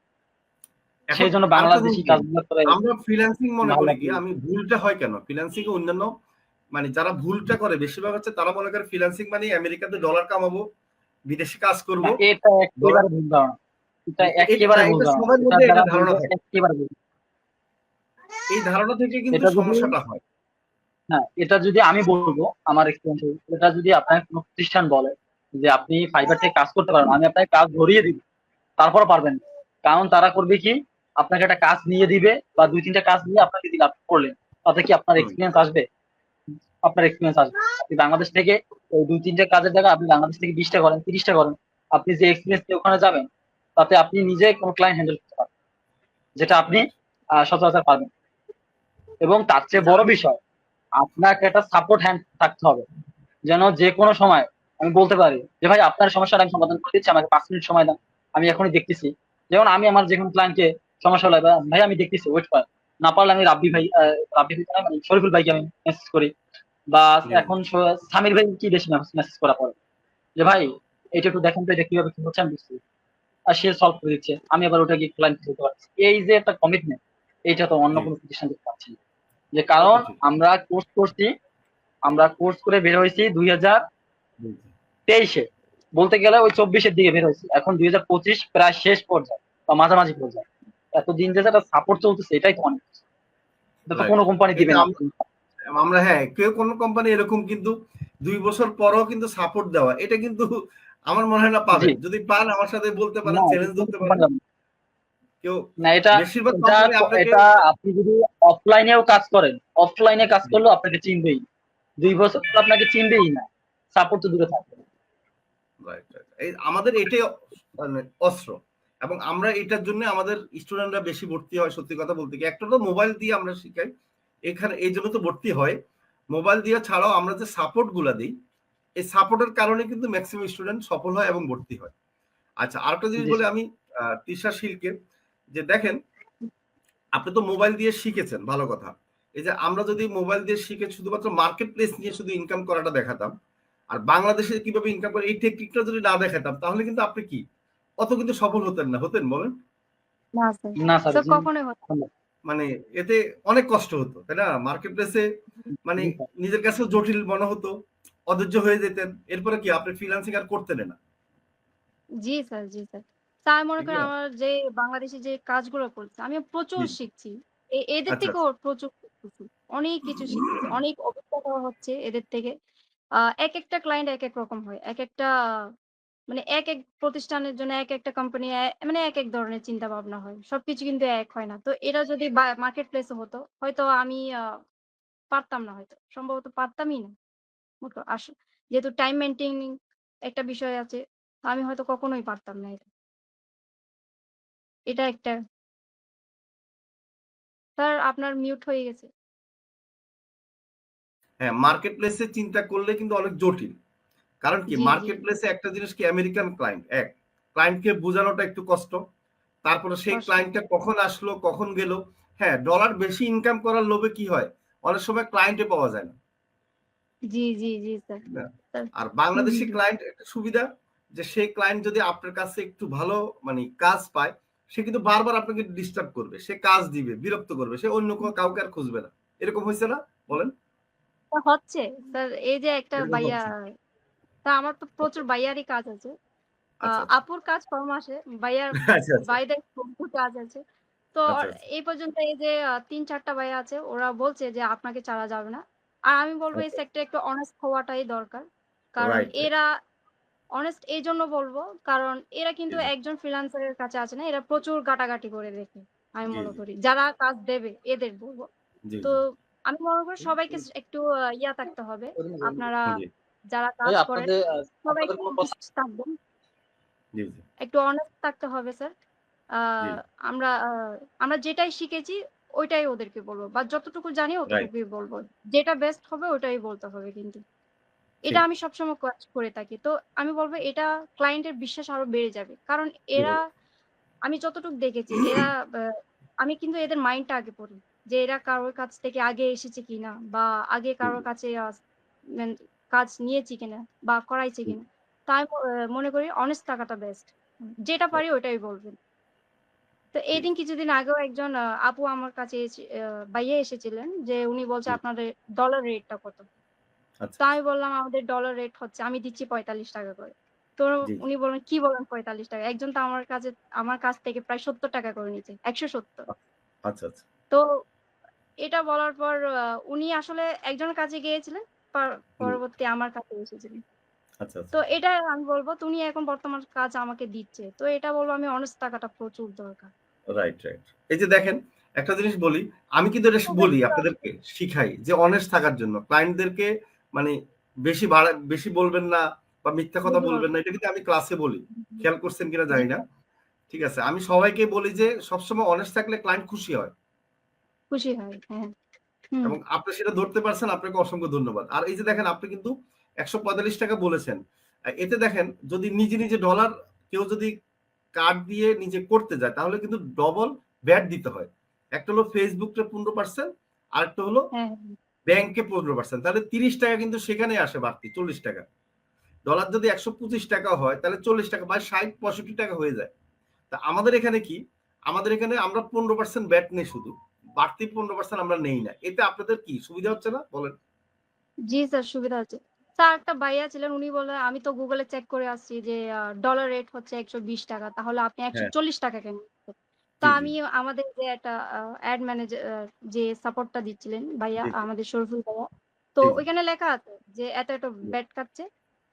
এখন সেই জন্য আরেকটা জিনিস বাংলাদেশি কি, কাজগুলো করে আমরা ফ্রিল্যান্সিং মনে ভালো করি কি, লাগে। আমি ভুলটা হয় কেন ফ্রিল্যান্সিং এ অন্যান্য মানে যারা ভুলটা করে বেশিরভাগ হচ্ছে তারা মনে করে ফ্রিল্যান্সিং মানে আমেরিকাতে ডলার কামাবো, বিদেশে কাজ করব, না, এটা ডলার, একেবারে ভুল ধারণা। এটা না একেবারে ভুল এটা ধারণা, সবার এটার মধ্যে দ্বারা এটা ধারণা বলবো থাকে, একেবারে ভুল। এই ধারণা থেকে কিন্তু এটা যদি, সমস্যাটা হয়। হ্যাঁ, এটা যদি আমি বলবো আমার এক্সপিরিয়েন্স, এটা যদি আপনার কোনো প্রতিষ্ঠান বলে যে আপনি ফাইবার থেকে কাজ করতে পারেন, আমি আপনাকে কাজ ধরিয়ে দিব, তারপর পারবেন না। কারণ তারা করবে কি, আপনাকে একটা কাজ নিয়ে দিবে বা 2-3টা কাজ নিয়ে আপনাকে দিলে, আপনি করলেন, তাতে কি আপনার হুম, এক্সপিরিয়েন্স আসবে? আপনার এক্সপিরিয়েন্স আসবে। আপনি বাংলাদেশ থেকে ওই 2-3টা কাজের জায়গায় আপনি বাংলাদেশ থেকে 20টা করেন, 30টা করেন, আপনি যে এক্সপিরিয়েন্স নিয়ে ওখানে যাবেন, তাতে আপনি নিজে কোনো ক্লায়েন্ট হ্যান্ডেল করতে পারবেন, যেটা আপনি রাইট, সচরাচর পারবেন। এবং তার চেয়ে বড় বিষয়, আপনাকে একটা সাপোর্ট হ্যান্ড থাকতে হবে, যেন যে কোনো সময় আমি বলতে পারি যে ভাই আপনার সমস্যাটা আমি সমাধান করে দিচ্ছি, আমাকে 5 মিনিট সময় দেন, আমি এখনই দেখতেছি। যেমন আমি আমার যে কোনো ক্লায়েন্টকে সমস্যা হলে ভাই আমি দেখতেছি, ওয়েট কর, না পারলে আমি রাব্বি ভাই, রাব্বি ভাই না, মানে শরীফুল ভাইকে আমি মেসেজ করি, বা জি, এখন সামির ভাই কি বেশি মেসেজ করা পড়ে যে ভাই এটা একটু দেখেন তো, এটা কিভাবে কি হচ্ছে আমি বুঝছি, আর সে সলভ করে দিচ্ছে, আমি আবার ওটা গিয়ে ক্লায়েন্ট দিতে পারছি। এই যে একটা কমিটমেন্ট, এইটা তো অন্য জি, কোনো প্রতিষ্ঠান দিতে পারছি না। যে তা কারণ তো ঠিক, আমরা কোর্স করছি, আমরা কোর্স করে বের হয়েছি 2023-এ, বলতে গেলে ওই 24-এর দিকে বের হয়েছি, এখন 2025 প্রায় শেষ পর্যায়ে বা মাঝামাঝি পর্যায়ে। এতদিন যে একটা সাপোর্ট চলতেছে, এটাই তো অনেক, এটা তো রাইট। কোনো কোম্পানি এই দিবে যে না। আমরা হ্যাঁ, কেউ কোনো কোম্পানি এরকম কিন্তু 2 বছর পরও কিন্তু সাপোর্ট দেওয়া, এটা কিন্তু আমার মনে হয় না জি, পাবেন। যদি পান আমার সাথে বলতে পারেন, না, এটা চ্যালেঞ্জ কোনো ধরতে পারেন। কোম্পানি হবে না। কেউ, না, এটা বেশিরভাগ এটা কোম্পানি আপনাকে, এটা আপনি যদি অফলাইনেও কাজ করেন, অফলাইনে কাজ করলেও আপনাকে চিনবেই, 2 বছর তো আপনাকে চিনবেই না, সাপোর্ট তো দূরে থাকবে। Right, right. এই আমাদের এটাই মানে অস্ত্র, এবং আমরা এটার জন্য আমাদের স্টুডেন্টরা বেশি ভর্তি হয়। সত্যি কথা বলতে কি, একটা তো মোবাইল দিয়ে আমরা শিখাই, এখানে এই জন্য তো ভর্তি হয়। মোবাইল দিয়ে ছাড়াও আমরা যে সাপোর্ট গুলা দিই, এই সাপোর্টের কারণে কিন্তু ম্যাক্সিমাম স্টুডেন্ট সফল হয় এবং ভর্তি হয়। আচ্ছা, আরেকটা জিনিস জি বলে স্যার। আমি তিশা শিলকে, যে দেখেন আপনি তো মোবাইল দিয়ে শিখেছেন, ভালো কথা। এই যে আমরা যদি মোবাইল দিয়ে শিখে শুধুমাত্র মার্কেট প্লেস নিয়ে শুধু ইনকাম করাটা দেখাতাম, আর বাংলাদেশে কিভাবে ইনকাম করে এই টেকনিকটা যদি না দেখাতাম, তাহলে কিন্তু আপনি কি অত কিন্তু সফল হতেন না, হতেন বলেন? না স্যার, না স্যার, স্যার জি, কখনোই হতো না। ধন্যবাদ। মানে এতে অনেক কষ্ট হতো, তাই না? মার্কেট প্লেসে মানে জি স্যার। নিজের কাছে জটিল মনে হতো, অধৈর্য হয়ে যেতেন, এরপরে কি আপনি ফ্রিল্যান্সিং আর করতেন না, জি স্যার, জি স্যার। স্যার মনে ঠিক করেন না? আমার যে বাংলাদেশে যে কাজগুলো করছি, আমি প্রচুর জি, শিখছি। এদের আচ্ছা, থেকেও আচ্ছা, প্রচুর শিখতেছি। অনেক কিছু শিখতেছি। অনেক অভিজ্ঞতা হচ্ছে এদের থেকে। একেকটা ক্লায়েন্ট একেক রকম হয়। একেকটা মানে একেক প্রতিষ্ঠানের জন্য একেকটা কোম্পানি মানে একেক ধরনের চিন্তা ভাবনা হয়। সবকিছু কিন্তু এক হয় না। তো এরা যদি মার্কেট প্লেস এ হতো, হয়তো আমি পারতাম না হয়তো। সম্ভবত পারতামই না। বুঝছো? যেহেতু টাইম মেইনটেইনিং একটা বিষয় আছে, আমি হয়তো কখনোই পারতাম না এটা। এটা একটা। স্যার আপনার মিউট হয়ে গেছে। হ্যাঁ, মার্কেট প্লেসে চিন্তা করলে কিন্তু অনেক জটিল। কারণ কি, জি, জি। মার্কেট প্লেসে একটা জিনিস কি, আমেরিকান ক্লায়েন্ট এক, ক্লায়েন্টকে বোঝানোটা একটু কষ্ট। তারপরে সেই কষ্ট। ক্লায়েন্টটা কখন আসলো কখন গেল। হ্যাঁ, ডলার বেশি ইনকাম করার লোভে কি হয়, অনেক সময় ক্লায়েন্টে পাওয়া যায় না, জি, জি, জি স্যার। ঠিক না? স্যার আর হুম, বাংলাদেশি হুম, হুম। ক্লায়েন্ট একটা সুবিধা, যে সেই ক্লায়েন্ট যদি আপনার কাছে একটু ভালো মানে কাজ পায়, সে কিন্তু বারবার আপনাকে ডিস্টার্ব করবে, সে কাজ দিবে, বিরক্ত করবে, সে অন্য কাউকে আর খুঁজবে না। এরকম হয়েছে না, বলেন? স্যার হচ্ছে। স্যার এই যে একটা এরকম ভাইয়া, হচ্ছে। তা আমার তো আচ্ছা, প্রচুর ভাইয়ারই কাজ আছে। আচ্ছা, আচ্ছা, আপুর কাজ কম আসে। ভাইয়ার আচ্ছা, আচ্ছা, ভাইদের প্রচুর কাজ আছে। তো আচ্ছা, আচ্ছা, এই পর্যন্ত এই যে ৩-৪ টা ভাইয়া আছে, ওরা বলছে যে আপনাকে ছাড়া যাবে না। আর আমি বলব এই আচ্ছা, সেক্টরে একটু অনেস্ট হওয়াটাই দরকার। কারণ রাইট, রাইট, এরা অনেস্ট এই জন্য বলবো কারণ এরা জি, কিন্তু জি, একজন ফ্রিল্যান্সারের কাছে আছে না, এরা প্রচুর ঘাটাঘাটি করে দেখে। আমি জি, মনে জি, করি যারা কাজ দেবে এদের বলবো। জি, তো জি, আমি মনে করি সবাইকে একটু ইয়া থাকতে হবে। আপনারা জি, যারা ভাই কাজ করেন আপনাদের সবাই আপনাদের একটু কোনো কথা honest থাকবেন। জি, জি, একটু অনেস্ট থাকতে হবে স্যার। আ জি, আমরা যেটাই শিখেছি ওইটাই ওদেরকে বলবো বা যতটুকু জানি রাইট, অতটুকুই বলবো। যেটা বেস্ট হবে ওটাই বলতে হবে কিন্তু। এটা ঠিক, আমি সবসময় কাজ করে থাকি। তো আমি বলব এটা ক্লায়েন্টের বিশ্বাস আরো বেড়ে যাবে। কারণ জি, এরা আমি যতটুকু দেখেছি এরা আমি কিন্তু এদের মাইন্ডটা আগে পড়ি। যে এরা কারোর কাছ থেকে আগে এসেছে কিনা বা আগে জি, কারোর কাছে মেন কাজ নিয়েছি কিনা বা করাইছে জি, কিনা। তাই মনে করি অনেস্ট থাকাটা বেস্ট। যেটা পারি ওটাই বলবেন। তো জি, এইদিন কিছুদিন আগেও একজন আপু আমার কাছে ভাইয়া এসেছিলেন যে উনি বলছে জি, আপনাদের ডলার রেটটা কত? আচ্ছা, তো আমি বললাম আমাদের ডলার রেট হচ্ছে আমি দিচ্ছি ৳৪৫ করে। তো জি, জি, উনি বললেন, "কি বলেন ৳৪৫?" একজন তো আমার কাছ থেকে প্রায় ৳৭০ করে নিচ্ছে। ১৭০। আচ্ছা, আচ্ছা, তো এটা বলার পর উনি আসলে একজনের কাছে গিয়েছিলেন। জি, পরবর্তী আমার কাছে এসেছিলেন। আচ্ছা, আচ্ছা, তো এটা আমি বলব উনি এখন বর্তমান কাজ আমাকে দিচ্ছে। তো এটা বলব আমি honest থাকাটা প্রচুর দরকার। Right, right. এই যে দেখেন, একটা জিনিস বলি, আমি কিন্তু এটা খুবই বলি আপনাদেরকে, শিখাই যে অনেস্ট থাকার জন্য। ক্লায়েন্টদেরকে মানে বেশি বলবেন না বা মিথ্যা কথা বেশি বলব। বলবেন না। এটা কিন্তু আমি ক্লাসে বলি। খেয়াল করছেন কিনা জানি না। ঠিক আছে? আমি সবাইকে বলি যে সবসময় অনেস্ট থাকলে ক্লায়েন্ট খুশি হয়। খুশি হয়। হ্যাঁ। হুম। এবং আপনি সেটা ধরতে পারছেন, আপনাকে অসংখ্য ধন্যবাদ। আর এই যে দেখেন আপনি কিন্তু ৳১৪৫ বলেছেন। এতে দেখেন যদি নিজে ডলার কেউ যদি কার্ড দিয়ে নিজে করতে যায় তাহলে কিন্তু ডবল ভ্যাট দিতে হয়। একটা হলো ফেসবুকটা 15% আরেকটা হলো হ্যাঁ, হ্যাঁ। ব্যাংকে 15%। তাহলে ৳৩০ কিন্তু সেখানেই আসে বাড়তি ৳৪০। ডলার যদি ৳১২৫ হয় তাহলে ৳৪০ বা ৬০-৬৫ হয়ে যায়। তা আমাদের এখানে কি? আমাদের এখানে আমরা 15% ব্যাট নেই শুধু। বাড়তি 15% আমরা নেই না। এতে আপনাদের কি সুবিধা হচ্ছে না? বলেন। জি স্যার সুবিধা হচ্ছে। স্যার একটা ভাইয়া ছিলেন উনি বললেন, "আমি তো Google এ চেক করে আসছি যে ডলার রেট হচ্ছে ৳১২০ তাহলে আপনি হ্যাঁ, ৳১৪০ কেন নিচ্ছেন?" তো জি, জি, আমি আমাদের যে একটা এড ম্যানেজার যে সাপোর্টটা দিচ্ছিলেন ভাইয়া জি, জি, আমাদের শরীফুল ভাইয়া। তো জি, জি, ওইখানে লেখা আছে যে এত জি, ব্যাট কাটছে।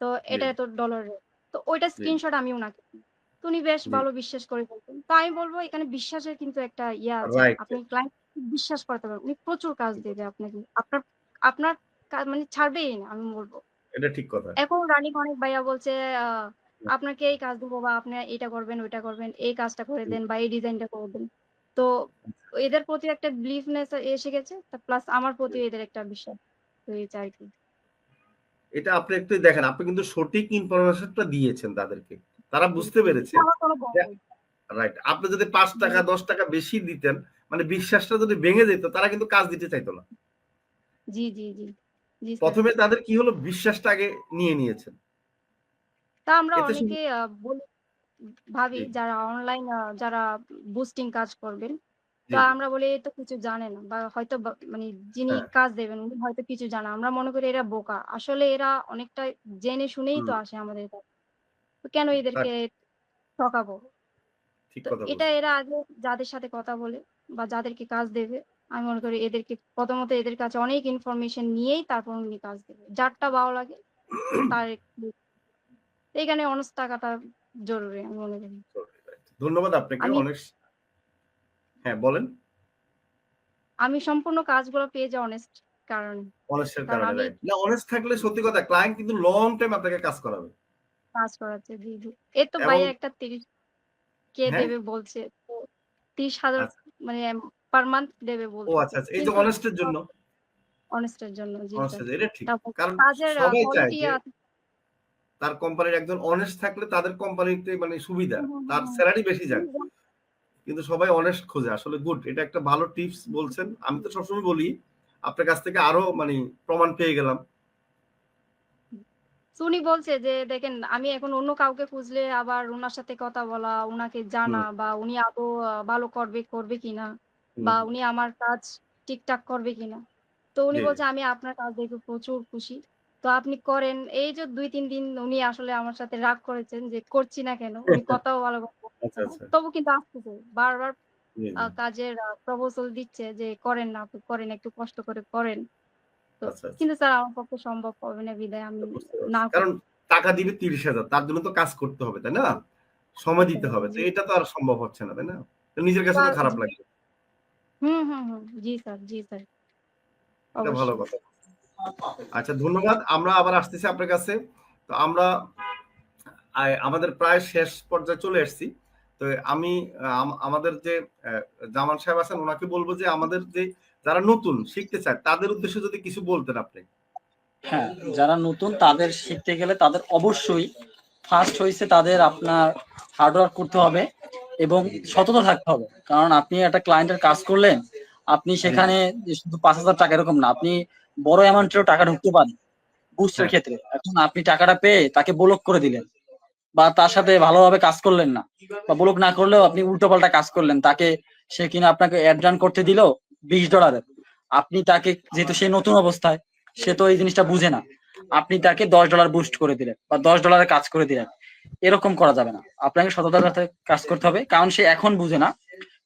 তো জি, এটা এত ডলার রেট। তো ওইটার জি, স্ক্রিনশট আমি উনাকে দিই। তো উনি বেশ জি, ভালো বিশ্বাস করে ফেলতেন। তো আমি বলব এখানে বিশ্বাসের কিন্তু একটা ইয়ে আছে। রাইট, আপনি রাইট। ক্লায়েন্ট বিশ্বাস করাতে পারবেন। উনি প্রচুর কাজ ঠিক দেবে কথা। আপনাকে। আপনার মানে ছাড়বেই না আমি বলব। এটা ঠিক কথা। এখন রানিং অনেক ভাইয়া বলছে আ হুম, আপনাকে এই কাজ দিব বা আপনি এটা করবেন, ওইটা করবেন, এই কাজটা করে হুম, দেন বা এই ডিজাইনটা করে দেন। তো এদের প্রতি একটা বিলিভনেস এসে গেছে। প্লাস আমার হুম। প্রতিও এদের একটা বিশ্বাস হয়েছে আরকি। এটা আপনি একটু দেখেন, আপনি কিন্তু সঠিক ইনফরমেশনটা দিয়েছেন তাদেরকে। তারা জি, বুঝতে জি। পেরেছে আমার কোনো ভয় যে নেই। রাইট। আপনি যদি ৳৫ ৳১০ বেশি দিতেন, মানে বিশ্বাসটা যদি ভেঙে যেত, তারা কিন্তু কাজ দিতে চাইত না। জি, জি, জি। জি, স্যার। ১ম এ তাদের কি হলো বিশ্বাসটা আগে নিয়ে নিয়েছেন। তা আমরা এতে শুধু অনেকেই বলি ভাবি জি, যারা অনলাইন যারা বুস্টিং কাজ করবেন। তো জি, জি। আমরা বলি এ তো কিছু জানে না বা হয়তো মানে যিনি হ্যাঁ, কাজ দেবেন উনি হয়তো কিছু জানে না। আমরা মনে করি এরা বোকা। আসলে এরা অনেকটা জেনে শুনেই তো হুম, আসে আমাদের কাছে। তো কেন রাইট, এদেরকে ঠকাবো? ঠিক তো কথা এটা বলছেন। এরা আগে যাদের সাথে কথা বলে বা যাদেরকে কাজ দেবে আমি মনে করি এদেরকে প্রথমত এদের কাছে অনেক ইনফরমেশন নিয়েই তারপর উনি কাজ দেবে। যারটা ভালো লাগে তার এখানে অনেস্ট থাকাটা জরুরি আমি মনে করি। ধন্যবাদ আপনাকে আমি অনেক হ্যাঁ, বলেন। আমি সম্পূর্ণ কাজগুলো পেয়ে যাই অনেস্ট কারণে। অনেস্ট এর কারণ কারণে আমি রাইট। না অনেস্ট থাকলে সত্যি কথা ক্লায়েন্ট কিন্তু লং টাইম আপনাকে কাজ করাবে। কাজ করাচ্ছি। জি, জি। এই তো এবং ভাইয়া একটা ৩০ কে হ্যাঁ, দেবে বলছে। তো ৩০,০০০ আচ্ছা। মানে পার মান্থ দেবে ও বলতেছে। আচ্ছা, আচ্ছা। এই যে কিন্তু অনেস্ট এর জন্য অনেস্ট এর জন্য জি অনেস্ট স্যার। এর এটা ঠিক। তারপর কারণ কাজের সবাই চায় কোয়ালিটি যে তার কোম্পানির একজন অনেস্ট থাকলে তাদের কোম্পানিতে মানে সুবিধা। হুম, হুম, তার হুম, সেলারি বেশি যাক। হুম। কিন্তু সবাই অনেস্ট খোঁজে। আসলে গুড। এটা একটা ভালো টিপস বলছেন। আমি তো সবসময় বলি, আপনার কাছ থেকে আরো মানে প্রমাণ পেয়ে গেলাম। তো উনি বলছে যে দেখেন আমি এখন অন্য কাউকে খুঁজলে আবার উনার সাথে কথা বলা, উনাকে জানা হুম, বা উনি আদৌ ভালো করবে কিনা হুম, বা হুম। উনি আমার কাজ ঠিকঠাক করবে কিনা। তো উনি জি, জি। বলছে, "আমি আপনার কাজ দেখে প্রচুর খুশি। তো আপনি করেন।" এই যে ২-৩ দিন উনি আসলে আমার সাথে রাগ করেছেন যে করছি না কেন? উনি কথাও ভালো করে বলতেছে আচ্ছা, না। আচ্ছা। তবু কিন্তু আসতেছে। বারবার জি, জি। কাজের প্রপোজাল দিচ্ছে যে, "করেন না আপু করেন, একটু কষ্ট করে করেন।" তো আচ্ছা, আচ্ছা। কিন্তু স্যার আমার পক্ষে সম্ভব হবে না বিধায় আমি বুঝতে না পারছি। কারণ করি। টাকা দিবে 30,000, তার জন্য তো কাজ করতে হবে, তাই না? সময় দিতে হবে, তো এটা তো আর সম্ভব হচ্ছে না, তাই না? তো নিজের কাছে তো খারাপ লাগে। জি স্যার, জি স্যার, এটা ভালো অবশ্যই। কথা। আচ্ছা, ধন্যবাদ। আমরা আবার আসতেছি আপনার কাছে। তো আমরা আমাদের প্রায় শেষ পর্যায়ে চলে এসেছি। তো আমি আমাদের যে জামান সাহেব আছেন ওনাকে বলবো যে আমাদের যে যারা নতুন শিখতে চায় তাদের উদ্দেশ্যে যদি কিছু বলতেন আপনি। হ্যাঁ, যারা নতুন তাদের শিখতে গেলে তাদের অবশ্যই ফার্স্ট হইছে তাদের আপনার হার্ডওয়ার্ক করতে হবে এবং সততা থাকতে হবে। কারণ আপনি একটা ক্লায়েন্টের কাজ করলেন, আপনি সেখানে শুধু 5,000 টাকা এরকম না, আপনি বড় অ্যামাউন্টেরও টাকা ঢুকতে পারেন বুস্টের ক্ষেত্রে। এখন আপনি টাকাটা পেয়ে তাকে ব্লক করে দিলেন বা তার সাথে ভালোভাবে কাজ করলেন না, বা ব্লক না করলেও আপনি উল্টোপাল্টা কাজ করলেন, তাকে সে কিনা আপনাকে অ্যাড রান করতে দিল $20, আপনি তাকে, যেহেতু সে নতুন অবস্থায়, সে তো এই জিনিসটা বুঝে না, আপনি তাকে $10 বুস্ট করে দিলেন বা $10 কাজ করে দিলেন। এরকম করা যাবে না, আপনাকে সততার সাথে কাজ করতে হবে। কারণ সে এখন বুঝে না,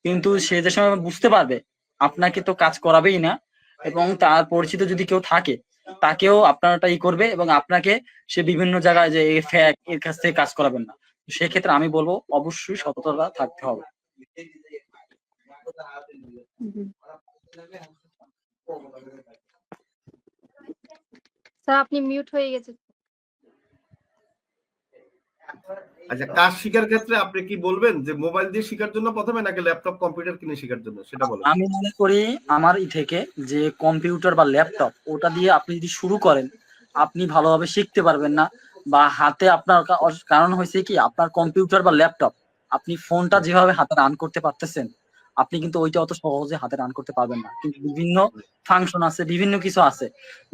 কিন্তু সে যে সময় বুঝতে পারবে আপনাকে তো কাজ করাবেই না, এবং তার পরিচিত যদি কেউ থাকে তাকেও আপনারটা করবে, এবং আপনাকে সে বিভিন্ন জায়গায় যে এই ফ্যাক এর কাছ থেকে কাজ করাবেন না। সেক্ষেত্রে আমি বলবো অবশ্যই সততা থাকতে হবে। জি। স্যার আপনি মিউট হয়ে গেছেন। আচ্ছা, কাজ শেখার ক্ষেত্রে আপনি কি বলবেন যে মোবাইল দিয়ে শেখার জন্য প্রথমে নাকি ল্যাপটপ কম্পিউটার কিনে শেখার জন্য, সেটা বলেন। আমি মনে করি আমার থেকে যে কম্পিউটার বা ল্যাপটপ ওটা দিয়ে আপনি যদি শুরু করেন, আপনি ভালোভাবে শিখতে পারবেন না, বা হাতে আপনার কারণ হয়েছে কি, আপনার কম্পিউটার বা ল্যাপটপ আপনি ফোনটা যেভাবে হাতে রান করতে পারতেছেন, আপনি কিন্তু ওইটা অত সহজে হাতে রান করতে পারবেন না। কিন্তু বিভিন্ন ফাংশন আছে, বিভিন্ন কিছু আছে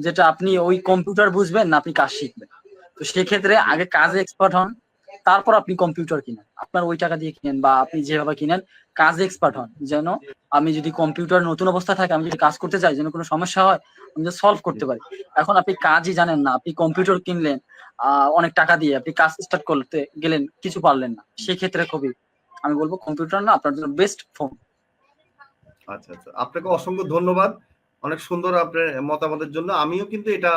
যেটা আপনি ওই কম্পিউটার বুঝবেন না, আপনি কাজ শিখবেন। তো সেক্ষেত্রে আগে কাজে এক্সপার্ট হন, তারপর আপনি কম্পিউটার কিনেন, আপনার ওই টাকা দিয়ে কিনেন বা আপনি যেভাবে কিনেন, কাজে এক্সপার্ট হন। যেন আমি যদি কম্পিউটার নতুন অবস্থা থাকে, আমি যদি কাজ করতে চাই, যেন কোনো সমস্যা হয় আমি সলভ করতে পারি। এখন আপনি কাজই জানেন না, আপনি কম্পিউটার কিনলেন অনেক টাকা দিয়ে, আপনি কাজ স্টার্ট করতে গেলেন, কিছু পারলেন না, সেক্ষেত্রে খুবই আমি বলবো কম্পিউটার না আপনার জন্য বেস্ট ফোন। আচ্ছা আচ্ছা, আপনাকে অসংখ্য ধন্যবাদ অনেক সুন্দর আপনার মতামতের জন্য। আমিও কিন্তু এটা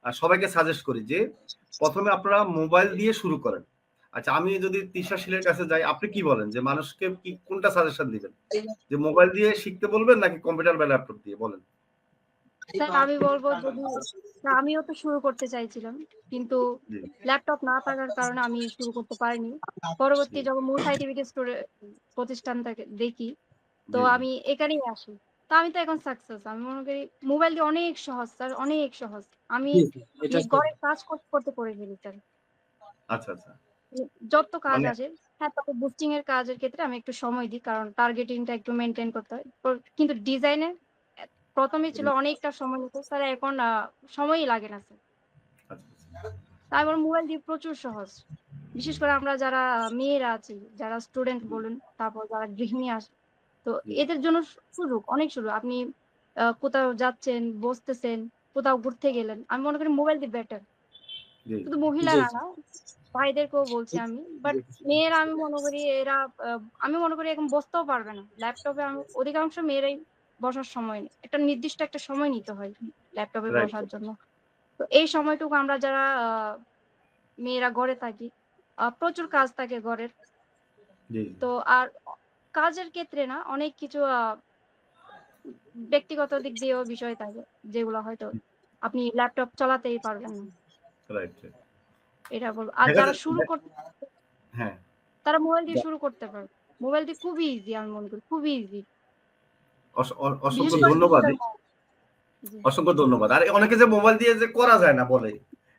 সবাইকে সাজেস্ট করি যে প্রথমে আপনারা মোবাইল দিয়ে শুরু করেন। আচ্ছা, আমি যদি তিশাশীলের কাছে যাই, আপনি কি বলেন যে মানুষকে কি কোনটা সাজেশন দিবেন, যে মোবাইল দিয়ে শিখতে বলবেন নাকি কম্পিউটার বা ল্যাপটপ দিয়ে, বলেন। স্যার আমি বলবো যদি আমিও তো শুরু করতে চাইছিলাম, কিন্তু জি ল্যাপটপ না থাকার কারণে আমি শুরু করতে পারিনি। পরবর্তী জি যখন মূল সার্টিফিকেট প্রতিষ্ঠান থেকে দেখি, তো জি আমি এখানেই আসি। তো আমি তো এখন সাকসেস। আমি মনে করি মোবাইল দিয়ে অনেক সহজ স্যার, অনেক সহজ। আমি এটা ঘরে কাজ করতে করতে করে ফেলি স্যার। আচ্ছা আচ্ছা, যত কাজ মানে আছে, হ্যাঁ তবে বুস্টিং এর কাজের ক্ষেত্রে আমি একটু সময় দিই, কারণ টার্গেটিংটা একটু মেনটেন করতে হয়। কিন্তু ডিজাইনে প্রথমে ছিল অনেকটা সময় নিত স্যার, এখন সময়ই লাগে না স্যার। আচ্ছা তারপর মোবাইল দিয়ে প্রচুর সহজ। বিশেষ করে আমরা যারা মেয়েরা আছি, যারা স্টুডেন্ট বলুন, তারপর যারা গৃহিণী আছে, তো জি এদের জন্য সুযোগ, অনেক সুযোগ। আপনি কোথাও যাচ্ছেন, বসতেছেন, কোথাও ঘুরতে গেলেন, আমি মনে করি মোবাইল দিয়ে বেটার। জি শুধু জি মহিলারা না, ভাইদেরকেও বলছি আমি। বাট মেয়েরা আমি মনে করি এরা আমি মনে করি এখন বসতেও পারবে না ল্যাপটপে। অধিকাংশ মেয়েরাই বসার সময় নেই, একটা নির্দিষ্ট একটা সময় নিতে হয় ল্যাপটপে রাইট, বসার জন্য। তো এই সময়টুকু আমরা যারা মেয়েরা ঘরে থাকি, প্রচুর কাজ থাকে ঘরের। জি তো আর কাজের ক্ষেত্রে না, অনেক কিছু ব্যক্তিগত দিক দিয়েও বিষয় থাকে, যেগুলো হয়তো আপনি ল্যাপটপ চালাতেই পারবেন না, রাইট। এটা বলবো। আর দেখা যারা যায়, শুরু করতে, হ্যাঁ, তারা মোবাইল দিয়ে শুরু করতে পারবে। মোবাইল দিয়ে খুবই ইজি, আমি মনে করি খুবই ইজি। বিশেষ অসংখ্য করে ধন্যবাদ। জি। অসংখ্য ধন্যবাদ। আর অনেকে যে মোবাইল দিয়ে যে করা যায় না বলে,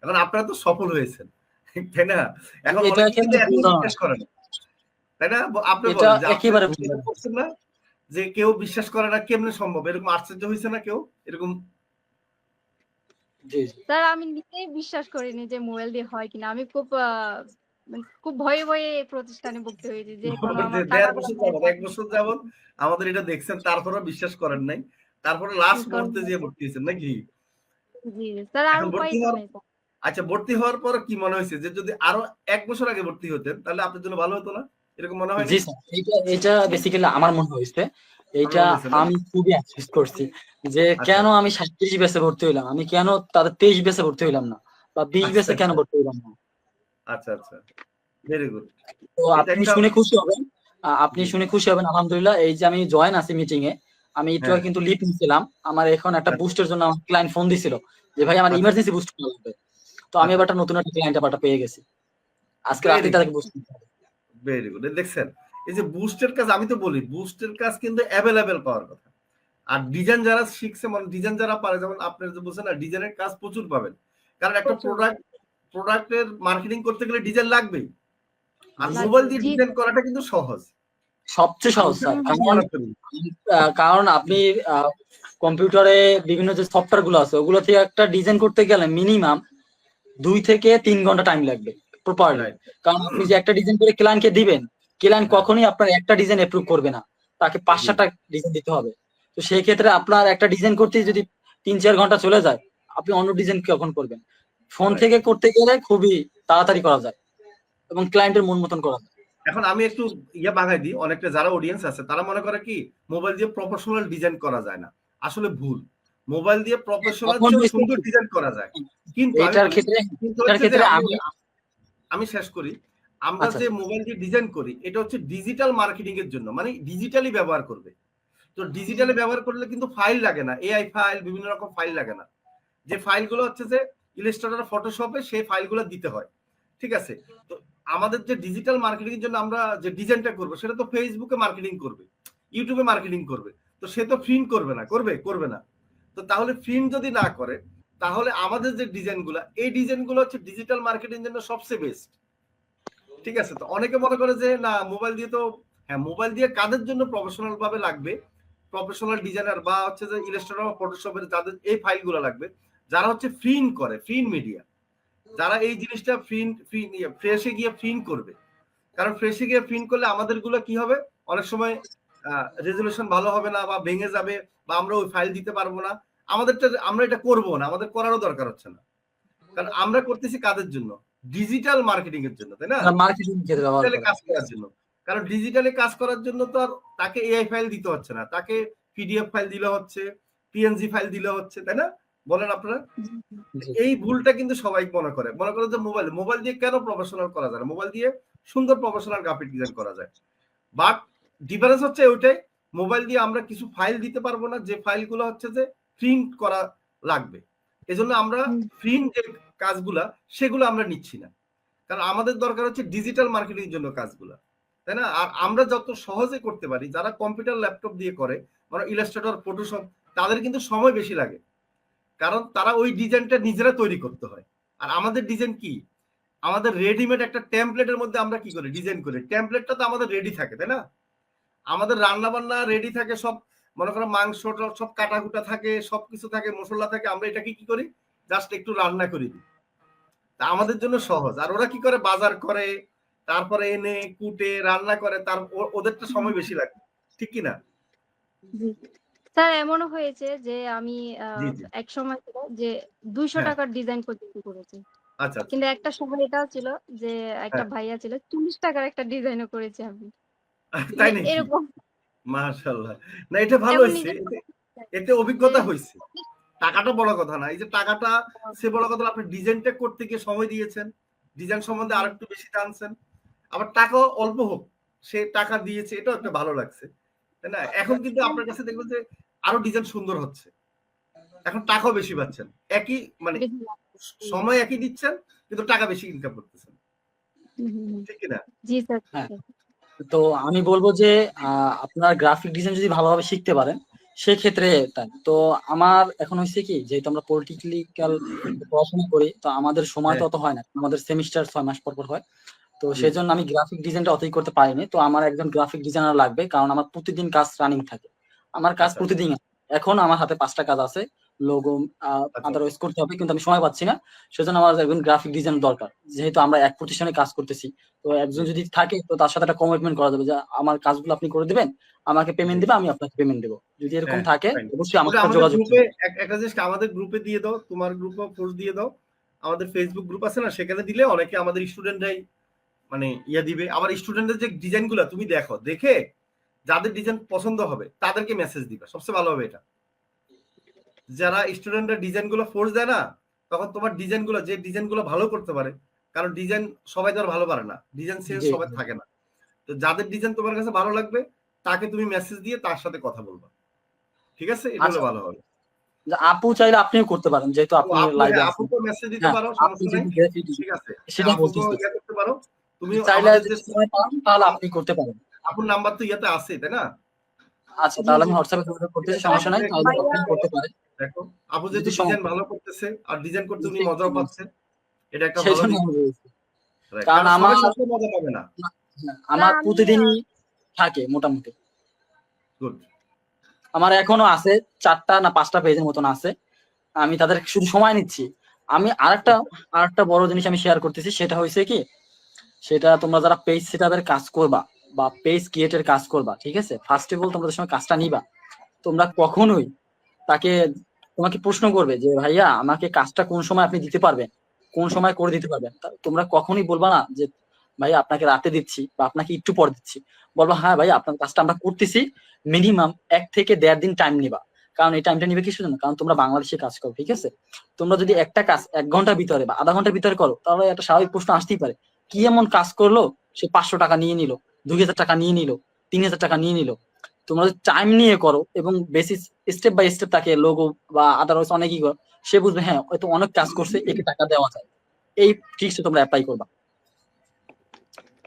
এখন আপনারা তো সফল হয়েছেন, তাই না? এখন এটা অনেকে কিন্তু কিন্তু ভুল এখনো ধারণা, বিশ্বাস করে না, তাই না? আপনি এটা বলেন যে আপনি একেবারে ভুল যেটা ধারণা। করছেন না, যে কেউ বিশ্বাস করে না, কেমনে সম্ভব? এরকম আশ্চর্য হয়েছে না কেউ এরকম? জি জি, স্যার আমি নিজেই বিশ্বাস করিনি যে মোবাইল দিয়ে হয় কিনা। আমি খুব মানে খুব ভয়ে ভয়ে এই প্রতিষ্ঠানে ভর্তি হয়েছি, যে কোনো আমার দেড় টাকাগুলো বছর নিয়ে যাবত, 1 বছর যাবত আমাদের এটা দেখছেন, তারপরে বিশ্বাস করেন নাই, তারপরে লাস্ট মুহূর্তে যেয়ে ভর্তি হয়েছেন নাকি? জি স্যার, আর এখন উপায় ভর্তি তো হওয়ার, নেই স্যার। আচ্ছা, ভর্তি হওয়ার পর কি মনে হয়েছে যে যদি আরো 1 বছর আগে ভর্তি হতেন তাহলে আপনার জন্য ভালো হতো না? এরকম মনে জি হয়নি? স্যার, এটা এটা বেসিক্যালি আমার মনে হয়েছে। এটা আপনার মনে হয়েছে না? আমি খুবই আফসোস করছি যে আচ্ছা কেন আচ্ছা আমি 37 ব্যাচে ভর্তি হইলাম, আমি কেন তাদের 23 ব্যাচে ভর্তি হইলাম না, বা 20 আচ্ছা ব্যাচে কেন আচ্ছা ভর্তি হইলাম না। আচ্ছা আচ্ছা, ভেরি গুড। তো এটা আপনি একটা শুনে খুশি হবেন, আপনি শুনে খুশি হবেন আলহামদুলিল্লাহ। এই যে আমি জয়েন আছি মিটিং এ, আমি একটু হ্যাঁ, আগে কিন্তু লিভ নিছিলাম। আমার এখন একটা আচ্ছা বুস্টের জন্য আমার ক্লায়েন্ট ফোন দিছিল যে ভাই আমার আচ্ছা ইমার্জেন্সি বুস্ট লাগবে। তো আমি আচ্ছা, এবার একটা নতুন একটা ক্লায়েন্ট আবার পেয়ে গেছি, আজকে ভেরি রাতেই তাদেরকে বুস্ট দিতে হবে। Very good. দেখছেন, এই যে বুস্টের কাজ, আমি তো বলি বুস্টের কাজ কিন্তু অ্যাভেলেবেল পাওয়ার কথা। আর ডিজাইন যারা শিখছে, মানে ডিজাইন যারা পারে, যেমন আপনি যে বলছেন না, ডিজাইনের কাজ প্রচুর পাবেন। কারণ একটা প্রচুর প্রোডাক্টের মার্কেটিং করতে গেলে ডিজাইন লাগবেই। আর জি, মোবাইল লাগবে। দিয়ে জি ডিজাইন স্যার। করাটা কিন্তু সহজ। সবচেয়ে আমি সহজ স্যার। কিন্তু হুম, কারণ মনে করি। আপনি কম্পিউটারে বিভিন্ন যে সফটওয়্যার গুলো আছে ওগুলো থেকে একটা ডিজাইন করতে গেলে মিনিমাম 2 থেকে 3 ঘন্টা টাইম লাগবে প্রপারলি। রাইট। কারণ আপনি যে একটা ডিজাইন করে ক্লায়েন্টকে দিবেন, ক্লায়েন্ট হ্যাঁ, কখনোই আপনার একটা ডিজাইন এপ্রুভ করবে না, তাকে জি 5-7টা ডিজাইন দিতে হবে। তো সেই ক্ষেত্রে আপনার একটা ডিজাইন করতে যদি 3-4 ঘন্টা চলে যায়, আপনি অন্য ডিজাইন কখন করবেন? Phone right. থেকে করতে গেলে খুবই তাড়াতাড়ি করা যায় এবং ক্লায়েন্টের মন মতন করা যায়। এখন আমি একটু বাঙাই দিই, অনেকটা যারা অডিয়েন্স আছে তারা মনে করে কি মোবাইল দিয়ে প্রফেশনাল ডিজাইন করা যায় না। আসলে ভুল। মোবাইল দিয়ে প্রফেশনাল তখন চেয়েও হয়েছে সুন্দর কি, ডিজাইন করা যায়। কিন্তু আমি এটার বলি, ক্ষেত্রে কিন্তু এটার হচ্ছে যে ক্ষেত্রে আমি আমি আমি শেষ করি। আমরা আচ্ছা যে মোবাইল দিয়ে ডিজাইন করি এটা হচ্ছে ডিজিটাল মার্কেটিং এর জন্য, মানে ডিজিটালি ব্যবহার করবে। তো ডিজিটালি ব্যবহার করলে কিন্তু ফাইল লাগে না, এআই ফাইল, বিভিন্ন রকম ফাইল লাগে না। যে ফাইলগুলো হচ্ছে যে ইলাস্ট্রেটর, ফটোশপে সেই ফাইলগুলো দিতে হয়। ঠিক আছে? তো আমাদের যে ডিজিটাল মার্কেটিং এর জন্য আমরা যে ডিজাইনটা করব সেটা তো ফেসবুকে মার্কেটিং করবে, ইউটিউবে মার্কেটিং করবে। তো সে তো প্রিন্ট করবে না, করবে না। তো তাহলে প্রিন্ট যদি না করে, তাহলে আমাদের যে ডিজাইনগুলো, এই ডিজাইনগুলো হচ্ছে ডিজিটাল মার্কেটিং এর জন্য সবচেয়ে বেস্ট। ঠিক আছে? তো অনেকে মনে করে যে না মোবাইল দিয়ে তো, হ্যাঁ মোবাইল দিয়ে কাদের জন্য প্রফেশনাল ভাবে লাগবে, প্রফেশনাল ডিজাইনার বা হচ্ছে যে ইলাস্ট্রেটর, ফটোশপের যাদের এই ফাইলগুলো লাগবে, যারা হচ্ছে প্রিন্ট করে, প্রিন্ট মিডিয়া, যারা এই জিনিসটা ফ্রেশে গিয়ে প্রিন্ট করবে। কারণ ফ্রেশে গিয়ে প্রিন্ট করলে আমাদের গুলো কি হবে, অনেক সময় রেজলিউশন ভালো হবে না বা ভেঙে যাবে, বা আমরা ওই ফাইল দিতে পারবো না। আমরা এটা করবো না, আমাদের করারও দরকার হচ্ছে না। কারণ আমরা করতেছি কাদের জন্য? ডিজিটাল মার্কেটিং এর জন্য, তাই না? মার্কেটিং ক্ষেত্রে ব্যবহার ডিজিটালে করে। কাজ করার জন্য। কারণ ডিজিটালে কাজ করার জন্য তো আর তাকে এআই ফাইল দিতে হচ্ছে না, তাকে পিডিএফ ফাইল দিলে হচ্ছে, পিএনজি ফাইল দিলে হচ্ছে, তাই না? বলেন আপনারা। জি এই ভুলটা কিন্তু সবাই মনে করে যে মোবাইল দিয়ে কেন প্রফেশনাল করা যায় না, মোবাইল দিয়ে সুন্দর প্রফেশনাল গ্রাফিক ডিজাইন করা যায়। বাট ডিফারেন্স হচ্ছে ওইটাই, মোবাইল দিয়ে আমরা কিছু ফাইল দিতে পারবো না, যে ফাইলগুলো হচ্ছে যে প্রিন্ট করা লাগবে। এজন্য আমরা প্রিন্ট যে কাজগুলা সেগুলো আমরা নিচ্ছি না। কারণ আমাদের দরকার হচ্ছে ডিজিটাল মার্কেটিং এর জন্য কাজগুলা, তাই না? আর আমরা যত সহজে করতে পারি, যারা কম্পিউটার ল্যাপটপ দিয়ে করে, মানে ইলাস্ট্রেটর, ফটোশপ, তাদের কিন্তু সময় বেশি লাগে। কারণ তারা ওই ডিজাইনটা নিজেরা তৈরি করতে হয়। আর আমাদের ডিজাইন কি, আমাদের রেডিমেড একটা টেমপ্লেটের মধ্যে আমরা কি করি, ডিজাইন করি। টেমপ্লেটটা তো আমাদের রেডি থাকে, তাই না? আমাদের রান্না বান্না রেডি থাকে সব, মনে করো মাংস সব কাটাকুটা থাকে, সবকিছু থাকে, মশলা থাকে, আমরা এটাকে কি করি, জাস্ট একটু রান্না করে দিই। তা আমাদের জন্য সহজ। আর ওরা কি করে, বাজার করে, তারপরে এনে কুটে রান্না করে, তার ওদেরটা সময় বেশি লাগে, ঠিক কি না? জি। স্যার এমনও হয়েছে যে আমি জি জি, এক সময় ছিল যে 200 হ্যাঁ, টাকার ডিজাইন পর্যন্ত করেছি। আচ্ছা আচ্ছা, কিন্তু একটা সময় এটাও ছিল যে একটা হ্যাঁ, ভাইয়া ছিল 40 টাকার একটা ডিজাইনও করেছি আমি। তাই মানে নাকি? এরকম মাশাআল্লাহ। না এটা ভালো এমন হইছে। নিজের এতে যে অভিজ্ঞতা হইছে। টাকাটা বড় কথা না। এই যে টাকাটা, সে বড় কথা না, আপনি ডিজাইনটা করতে গিয়ে সময় দিয়েছেন। ডিজাইন সম্বন্ধে জি, আরেকটু বেশি জানছেন। আবার টাকাও অল্প হোক, সে টাকা দিয়েছে, এটাও একটা ভালো লাগছে। তাই না? এখন কিন্তু আপনার কাছে দেখবেন যে আরো ডিজাইন সুন্দর হচ্ছে। এখন টাকাও বেশি পাচ্ছেন। একই মানে বেশি লাগছে। সময় একই দিচ্ছেন, কিন্তু টাকা বেশি ইনকাম করতেছেন। হুম, হুম, হুম। ঠিক কি না? জি স্যার। হ্যাঁ, তো আমি বলবো যে আপনার গ্রাফিক ডিজাইন যদি ভালোভাবে শিখতে পারেন সেক্ষেত্রে তো আমার এখন হয়েছে কি, যেহেতু আমরা পলিটিক্যাল পড়াশোনা করি, তো আমাদের সময় তো হ্যাঁ, অত হয় না, আমাদের সেমিস্টার 6 মাস পর পর হয়। তো জি, জি। সেজন্য আমি গ্রাফিক ডিজাইনটা অতই করতে পারিনি। তো আমার একজন গ্রাফিক ডিজাইনার লাগবে, কারণ আমার প্রতিদিন কাজ রানিং থাকে। আমার কাজ আচ্ছা, প্রতিদিন আছে। এখন আমার হাতে 5টা কাজ আছে, লোগো আচ্ছা, আদারওয়াইজ করতে হবে, কিন্তু আমি সময় পাচ্ছি না। সেজন্য আমার একজন গ্রাফিক ডিজাইনার দরকার, যেহেতু আমরা এক প্রতিষ্ঠানে কাজ করতেছি। তো জি, একজন যদি থাকে তো তার সাথে একটা কমিটমেন্ট করা যাবে যে আমার কাজগুলো আপনি করে দিবেন, আমাকে জি। পেমেন্ট দিবে, আমি আপনাকে পেমেন্ট দেবো। যদি এরকম হ্যাঁ, থাকে ফাইন। অবশ্যই আমার ওটা সাথে আমাদের যোগাযোগ গ্রুপে, করবেন। একটা জিনিস আমাদের গ্রুপে দিয়ে দাও, তোমার গ্রুপেও পোস্ট দিয়ে দাও। আমাদের ফেসবুক গ্রুপ আছে না, সেখানে দিলে অনেকে আমাদের স্টুডেন্টরাই মানে দিবে। আমার স্টুডেন্টদের যে ডিজাইন গুলা তুমি দেখো, দেখে যাদের ডিজাইন পছন্দ হবে তাদেরকে মেসেজ দিবে, সবচেয়ে ভালো হবে এটা। যারা স্টুডেন্টরা ডিজাইন গুলো ফোর্স দেয় না, তখন তোমার ডিজাইন গুলো, যে ডিজাইন গুলো ভালো করতে পারে, কারণ ডিজাইন সবাই তো আর ভালো পারে না, ডিজাইন সেন্স জি সবার থাকে না। তো যাদের ডিজাইন তোমার কাছে ভালো লাগবে তাকে তুমি মেসেজ দিয়ে তার সাথে কথা বলবা, ঠিক আছে? এটা হলে আচ্ছা, ভালো হবে। আপু চাইলে আপনিও করতে পারেন, যেহেতু ও আপনি আপু, লাইভে হ্যাঁ আছেন। আপুকে মেসেজ দিতে হ্যাঁ, পারো, আপনি সমস্যা নাই, যদি গ্রাফিক ঠিক আছে? সেটা আপুকে বলতেছি, ইয়ে করতে পারো। তুমি চাইলে আমাদের যদি যে সময় পান তাহলে আপনি করতে পারেন। আপুর নাম্বার তো ইয়াতে আছে, তাই না? আচ্ছা, জি তাহলে জি আমি হোয়াটসঅ্যাপে যোগাযোগ ঠিক করতেছি, আছে, সমস্যা আপু নাই, দেখো, তাহলে ভাইয়া। আপনি করতে পারেন দেখো আপু যদি যেহেতু ডিজাইন ভালো করতেছে আর ডিজাইন করতে উনি মজাও পাচ্ছে, এটা একটা সেই ভালো জন্য দিক। আমি বলছি। Right, কারণ কারণ আমার সবাই সবসময় মজা পাবে না। আমার আমি প্রতিদিনই থাকে মোটামুটি, গুড। আমার এখনো আছে 4টা না 5টা পেজের মতন আছে, আমি তাদের শুধু সময় নিচ্ছি। আমি আরেকটা বড় জিনিস আমি শেয়ার করতেছি, সেটা হয়েছে কি, সেটা তোমরা যারা পেজ সেটআপের কাজ করবা বা পেজ ক্রিয়েটের কাজ করবা, ঠিক আছে, ফার্স্ট অফ অল তোমরা সময় কাজটা নিবা, তোমরা কখনোই তাকে তোমাকে প্রশ্ন করবে যে ভাইয়া আমাকে কাজটা কোন সময় আপনি দিতে পারবেন, কোন সময় করে দিতে পারবেন। তোমরা কখনোই বলবা না যে ভাইয়া আপনাকে রাতে দিচ্ছি বা আপনাকে একটু পর দিচ্ছি, বলবা হ্যাঁ ভাইয়া আপনার কাজটা আমরা করতেছি, মিনিমাম 1 থেকে 1.5 দিন টাইম নিবা। কারণ এই টাইমটা নিবে কিসের জন্য, কারণ তোমরা বাংলাদেশে কাজ করো, ঠিক আছে। তোমরা যদি একটা কাজ 1 ঘন্টার ভিতরে বা আধা ঘন্টার ভিতরে করো, তাহলে একটা স্বাভাবিক প্রশ্ন আসতেই পারে, কি এমন কাজ করলো সে 500 টাকা নিয়ে নিল, 2000 টাকা নিয়ে নিল, 3000 টাকা নিয়ে নিল। তোমরা যদি টাইম নিয়ে করো এবং বেসিস স্টেপ বাই স্টেপ তাকে লোগো বা আদারওয়াইজ অনেকই করো, সে বুঝবে হ্যাঁ হয়তো অনেক কাজ করছে, একে টাকা দেওয়া যায়। এই ট্রিক্সটা তোমরা অ্যাপ্লাই করবা।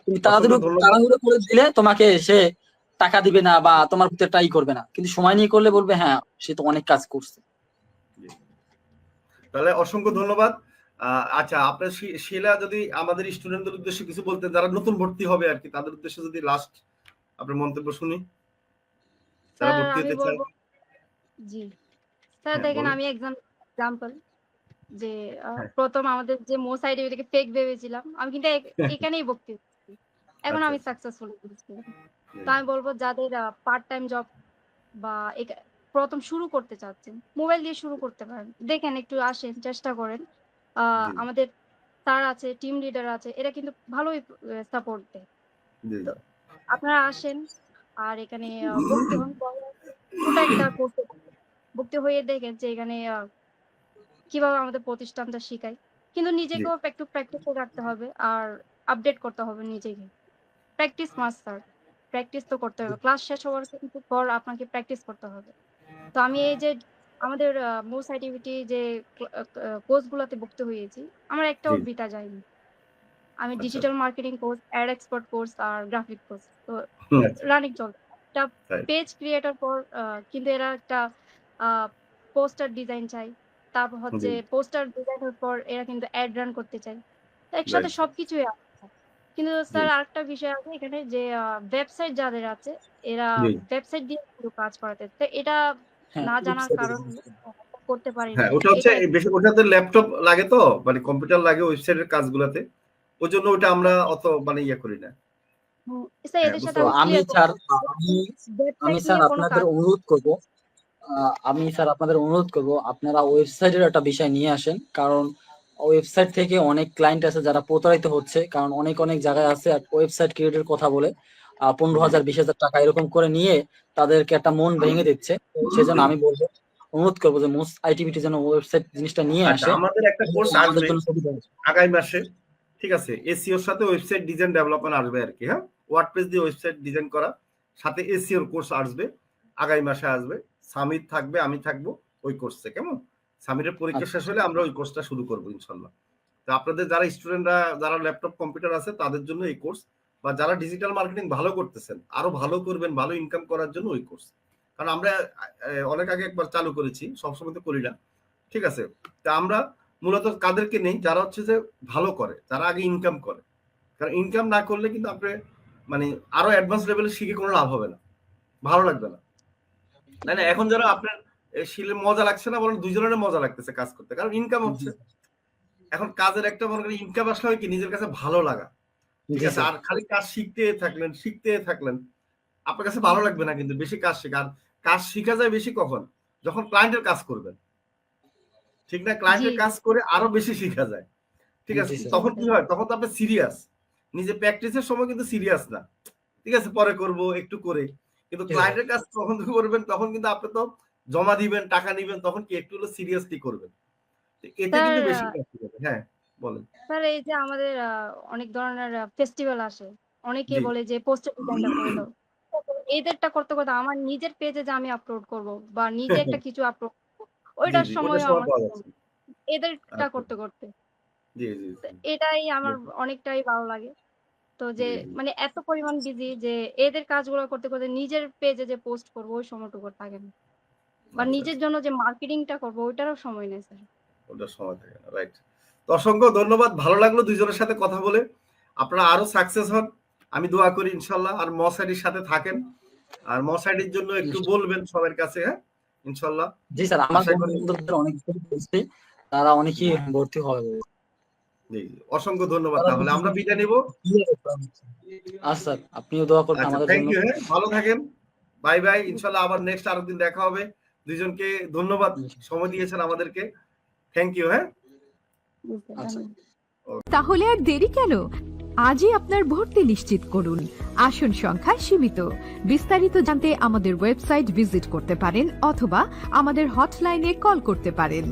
তুমি অসংখ্য ধন্যবাদ। তাড়াহুড়ো করে দিলে তোমাকে সে টাকা দিবে না বা তোমার প্রতি ট্রাই করবে না, কিন্তু সময় নিয়ে করলে বলবে হ্যাঁ সে তো অনেক কাজ করছে। তাহলে অসংখ্য ধন্যবাদ। আচ্ছা, আপনার শিলা যদি আমাদের স্টুডেন্টদের উদ্দেশ্যে কিছু বলতে, যারা নতুন ভর্তি হবে আর কি, তাদের উদ্দেশ্যে যদি লাস্ট আপনার মন্তব্য শুনি, যারা স্যার ভর্তি আমি হতে চায়। বলবো, জি স্যার হ্যাঁ দেখেন বলুন। আমি এক্সাম্পল যে হ্যাঁ, প্রথম আমাদের যে মো সাইডে ফেক ভেবেছিলাম, আমি কিন্তু এখানেই ভর্তি হচ্ছি। এখন আচ্ছা আমি আচ্ছা। সাকসেসফুল হয়েছি। তো আমি বলবো যাদের পার্ট টাইম জব বা প্রথম শুরু করতে চাচ্ছেন, মোবাইল দিয়ে শুরু করতে পারেন। দেখেন একটু আসেন, চেষ্টা করেন। জি আমাদের স্যার আছে, টিম লিডার আছে, এরা কিন্তু ভালোই সাপোর্ট দেয়। জি তো আপনারা আসেন আর এখানে ভর্তি হন। ছোট একটা কোর্সে ভর্তি হয়ে দেখেন যে এখানে কিভাবে আমাদের প্রতিষ্ঠানটা শিখায়। কিন্তু জি নিজেকেও একটু প্র্যাকটিস রাখতে হবে আর আপডেট করতে হবে নিজেকে। Practice must sir. প্র্যাকটিস তো করতে হবে। ক্লাস শেষ হওয়ার কিন্তু পর আপনাকে প্র্যাকটিস করতে হবে। তো আমি এই যে আমাদের মোর সার্টিফিকেট যে কোর্স গুলাতে ভর্তি হয়েছি, আমার একটাও জি। বিটা যায়নি। আমি আচ্ছা digital marketing course, ad expert course আর গ্রাফিক কোর্স তো আচ্ছা। রানিং চলছে। একটা তাই পেজ ক্রিয়েটর পর কিন্তু এরা একটা পোস্টার ডিজাইন চাই। তারপর জি হচ্ছে পোস্টার ডিজাইনের পর এরা কিন্তু অ্যাড রান করতে চায়। তো একসাথে রাইট সবকিছুই আছে। কিন্তু জি স্যার আরেকটা বিষয় আছে এখানে যে ওয়েবসাইট যাদের আছে এরা জি। ওয়েবসাইট দিয়ে কিন্তু কাজ করাতে। তো এটা হ্যাঁ, না জানার কারণে করতে পারি হ্যাঁ, নাই। ওটা হচ্ছে এটাই বেশি, ওটাতে ল্যাপটপ লাগে তো, মানে কম্পিউটার লাগে ওয়েবসাইটের কাজগুলাতে, ওই জন্য ওটা আমরা অত মানে ইয়ে করি না। স্যার হ্যাঁ, এদের বুঝতে সাথে তো আমি পারছি। আমি ক্লিয়ার স্যার করব। আমি আমি ওয়েবসাইট স্যার নিয়ে কোনো আপনাদের কাজ অনুরোধ করব, আপনারা ওয়েবসাইটের একটা বিষয় নিয়ে আসেন, কারণ ওয়েবসাইট থেকে অনেক ক্লায়েন্ট আছে যারা প্রতারিত হচ্ছে, কারণ অনেক অনেক জায়গায় আছে ওয়েবসাইট ক্রিয়েটের কথা বলে 15,000 20,000 টাকা এরকম করে নিয়ে তাদেরকে একটা মন ভেঙে দিচ্ছে। তো সেজন্য আমি বলবো, অনুরোধ করবো যে মোস্ট আইটিভিটি যেন ওয়েবসাইট জিনিসটা নিয়ে আচ্ছা, আসে, আমাদের একটা তাহলে কোর্স আমাদের আসবে জন্য সুবিধা হবে। আগামী মাসে, ঠিক আছে? এসইওর সাথে ওয়েবসাইট ডিজাইন ডেভেলপমেন্ট আসবে আর কি। হ্যাঁ, ওয়ার্ডপ্রেস দিয়ে ওয়েবসাইট ডিজাইন করা, সাথে এসইওর কোর্স আসবে, আগামী মাসে আসবে। সামির থাকবে, আমি থাকবো ওই কোর্সে, কেমন? সামিরের পরীক্ষা আচ্ছা, শেষ হলে আমরা ওই কোর্সটা শুরু করবো ইনশাল্লাহ। তো আপনাদের যারা স্টুডেন্টরা, যারা ল্যাপটপ কম্পিউটার আছে তাদের জন্য এই কোর্স, বা যারা ডিজিটাল মার্কেটিং ভালো করতেছেন, আরো ভালো করবেন, ভালো ইনকাম করার জন্য ওই কোর্স। কারণ আমরা অনেক আগে একবার চালু করেছি, সবসময় তো করি না, ঠিক আছে? তা আমরা মূলত কাদেরকে নেই, যারা হচ্ছে যে ভালো করে, যারা আগে ইনকাম করে। কারণ ইনকাম না করলে কিন্তু আপনি মানে আরো অ্যাডভান্স লেভেলে শিখে কোনো লাভ হবে না, ভালো লাগবে না, তাই না? এখন যারা আপনার শিলে মজা লাগছে না, বরং দুইজনের মজা লাগতেছে কাজ করতে, কারণ ইনকাম জি হচ্ছে। এখন কাজের একটা মনে করেন ইনকাম আসলে হয় কি, নিজের কাছে ভালো লাগা, ঠিক জি আছে? স্যার, আর খালি কাজ শিখতে থাকলেন, আপনার কাছে ভালো লাগবে না কিন্তু বেশি কাজ শেখা। আর কাজ শিখা যায় বেশি কখন, যখন ক্লায়েন্টের কাজ করবেন, ঠিক না? জি ক্লায়েন্টের জি কাজ করে আরো বেশি শিখা যায়, ঠিক আছে? জি স্যার, জি তখন কি স্যার হয়, তখন তো আপনি সিরিয়াস, নিজে প্র্যাকটিসের সময় কিন্তু সিরিয়াস না, ঠিক আছে? পরে করব একটু করে, কিন্তু জি স্যার। ক্লায়েন্টের কাজ যখন করবেন তখন কিন্তু আপনি তো জমা দিবেন, টাকা নিবেন, তখন কি একটু হলো সিরিয়াসলি করবেন। তো এতে স্যার কিন্তু বেশি কাজ হবে। হ্যাঁ, বলেন। স্যার এই যে আমাদের অনেক ধরনের ফেস্টিভ্যাল আসে। অনেকেই জি বলে যে পোস্টার ডিজাইনটা করে দাও। তো এদেরটা করতে, করতে আমার নিজের পেজে যে আমি আপলোড করব বা নিজে একটা কিছু আপলোড জি ওইটার জি, ওটার সময়ও সময় আমার পাওয়া যাচ্ছে না। এদেরটা আচ্ছা, করতে, করতে। জি জি তো জি এটাই আমার জি অনেকটাই ভালো লাগে। তো যে জি জি। মানে এত পরিমাণ বিজি যে এদের কাজগুলো করতে, করতে নিজের পেজে যে পোস্ট করব ওই সময়টুকু থাকে না। বা আচ্ছা নিজের আচ্ছা, জন্য যে মার্কেটিংটা করব ওইটারও সময় নেই স্যার। ওটার সময় থাকে না, রাইট। তো অসংখ্য ধন্যবাদ, ভালো লাগলো দুইজনের সাথে কথা বলে। আপনারা আরো সাকসেস হন, আমি দোয়া করি ইনশাল্লাহ। আর মশারির সাথে থাকেন, আর মশারির জন্য একটু বলবেন সবার কাছে, হ্যাঁ ইনশাল্লাহ। জি স্যার, আমার আশা করি। বন্ধুদের অনেক বলছি, তারা জি অনেকেই ভর্তি হবে। জি, অসংখ্য ধন্যবাদ, তাহলে আমরা বিদায় নিব। আচ্ছা, আপনিও দোয়া করবেন আচ্ছা, আমাদের থ্যাংক জন্য। ইউ, হ্যাঁ ভালো থাকেন, বাই বাই, ইনশাল্লাহ আবার নেক্সট আরেকদিন দেখা হবে। দুইজনকে ধন্যবাদ, সময় দিয়েছেন আমাদেরকে, থ্যাংক ইউ, হ্যাঁ। জি স্যার, আচ্ছা। ধন্যবাদ। তাহলে আর দেরি কেন? আজই আপনার ভর্তি নিশ্চিত করুন। আসন সংখ্যা সীমিত। বিস্তারিত জানতে আমাদের ওয়েবসাইট ভিজিট করতে পারেন অথবা আমাদের হটলাইনে কল করতে পারেন।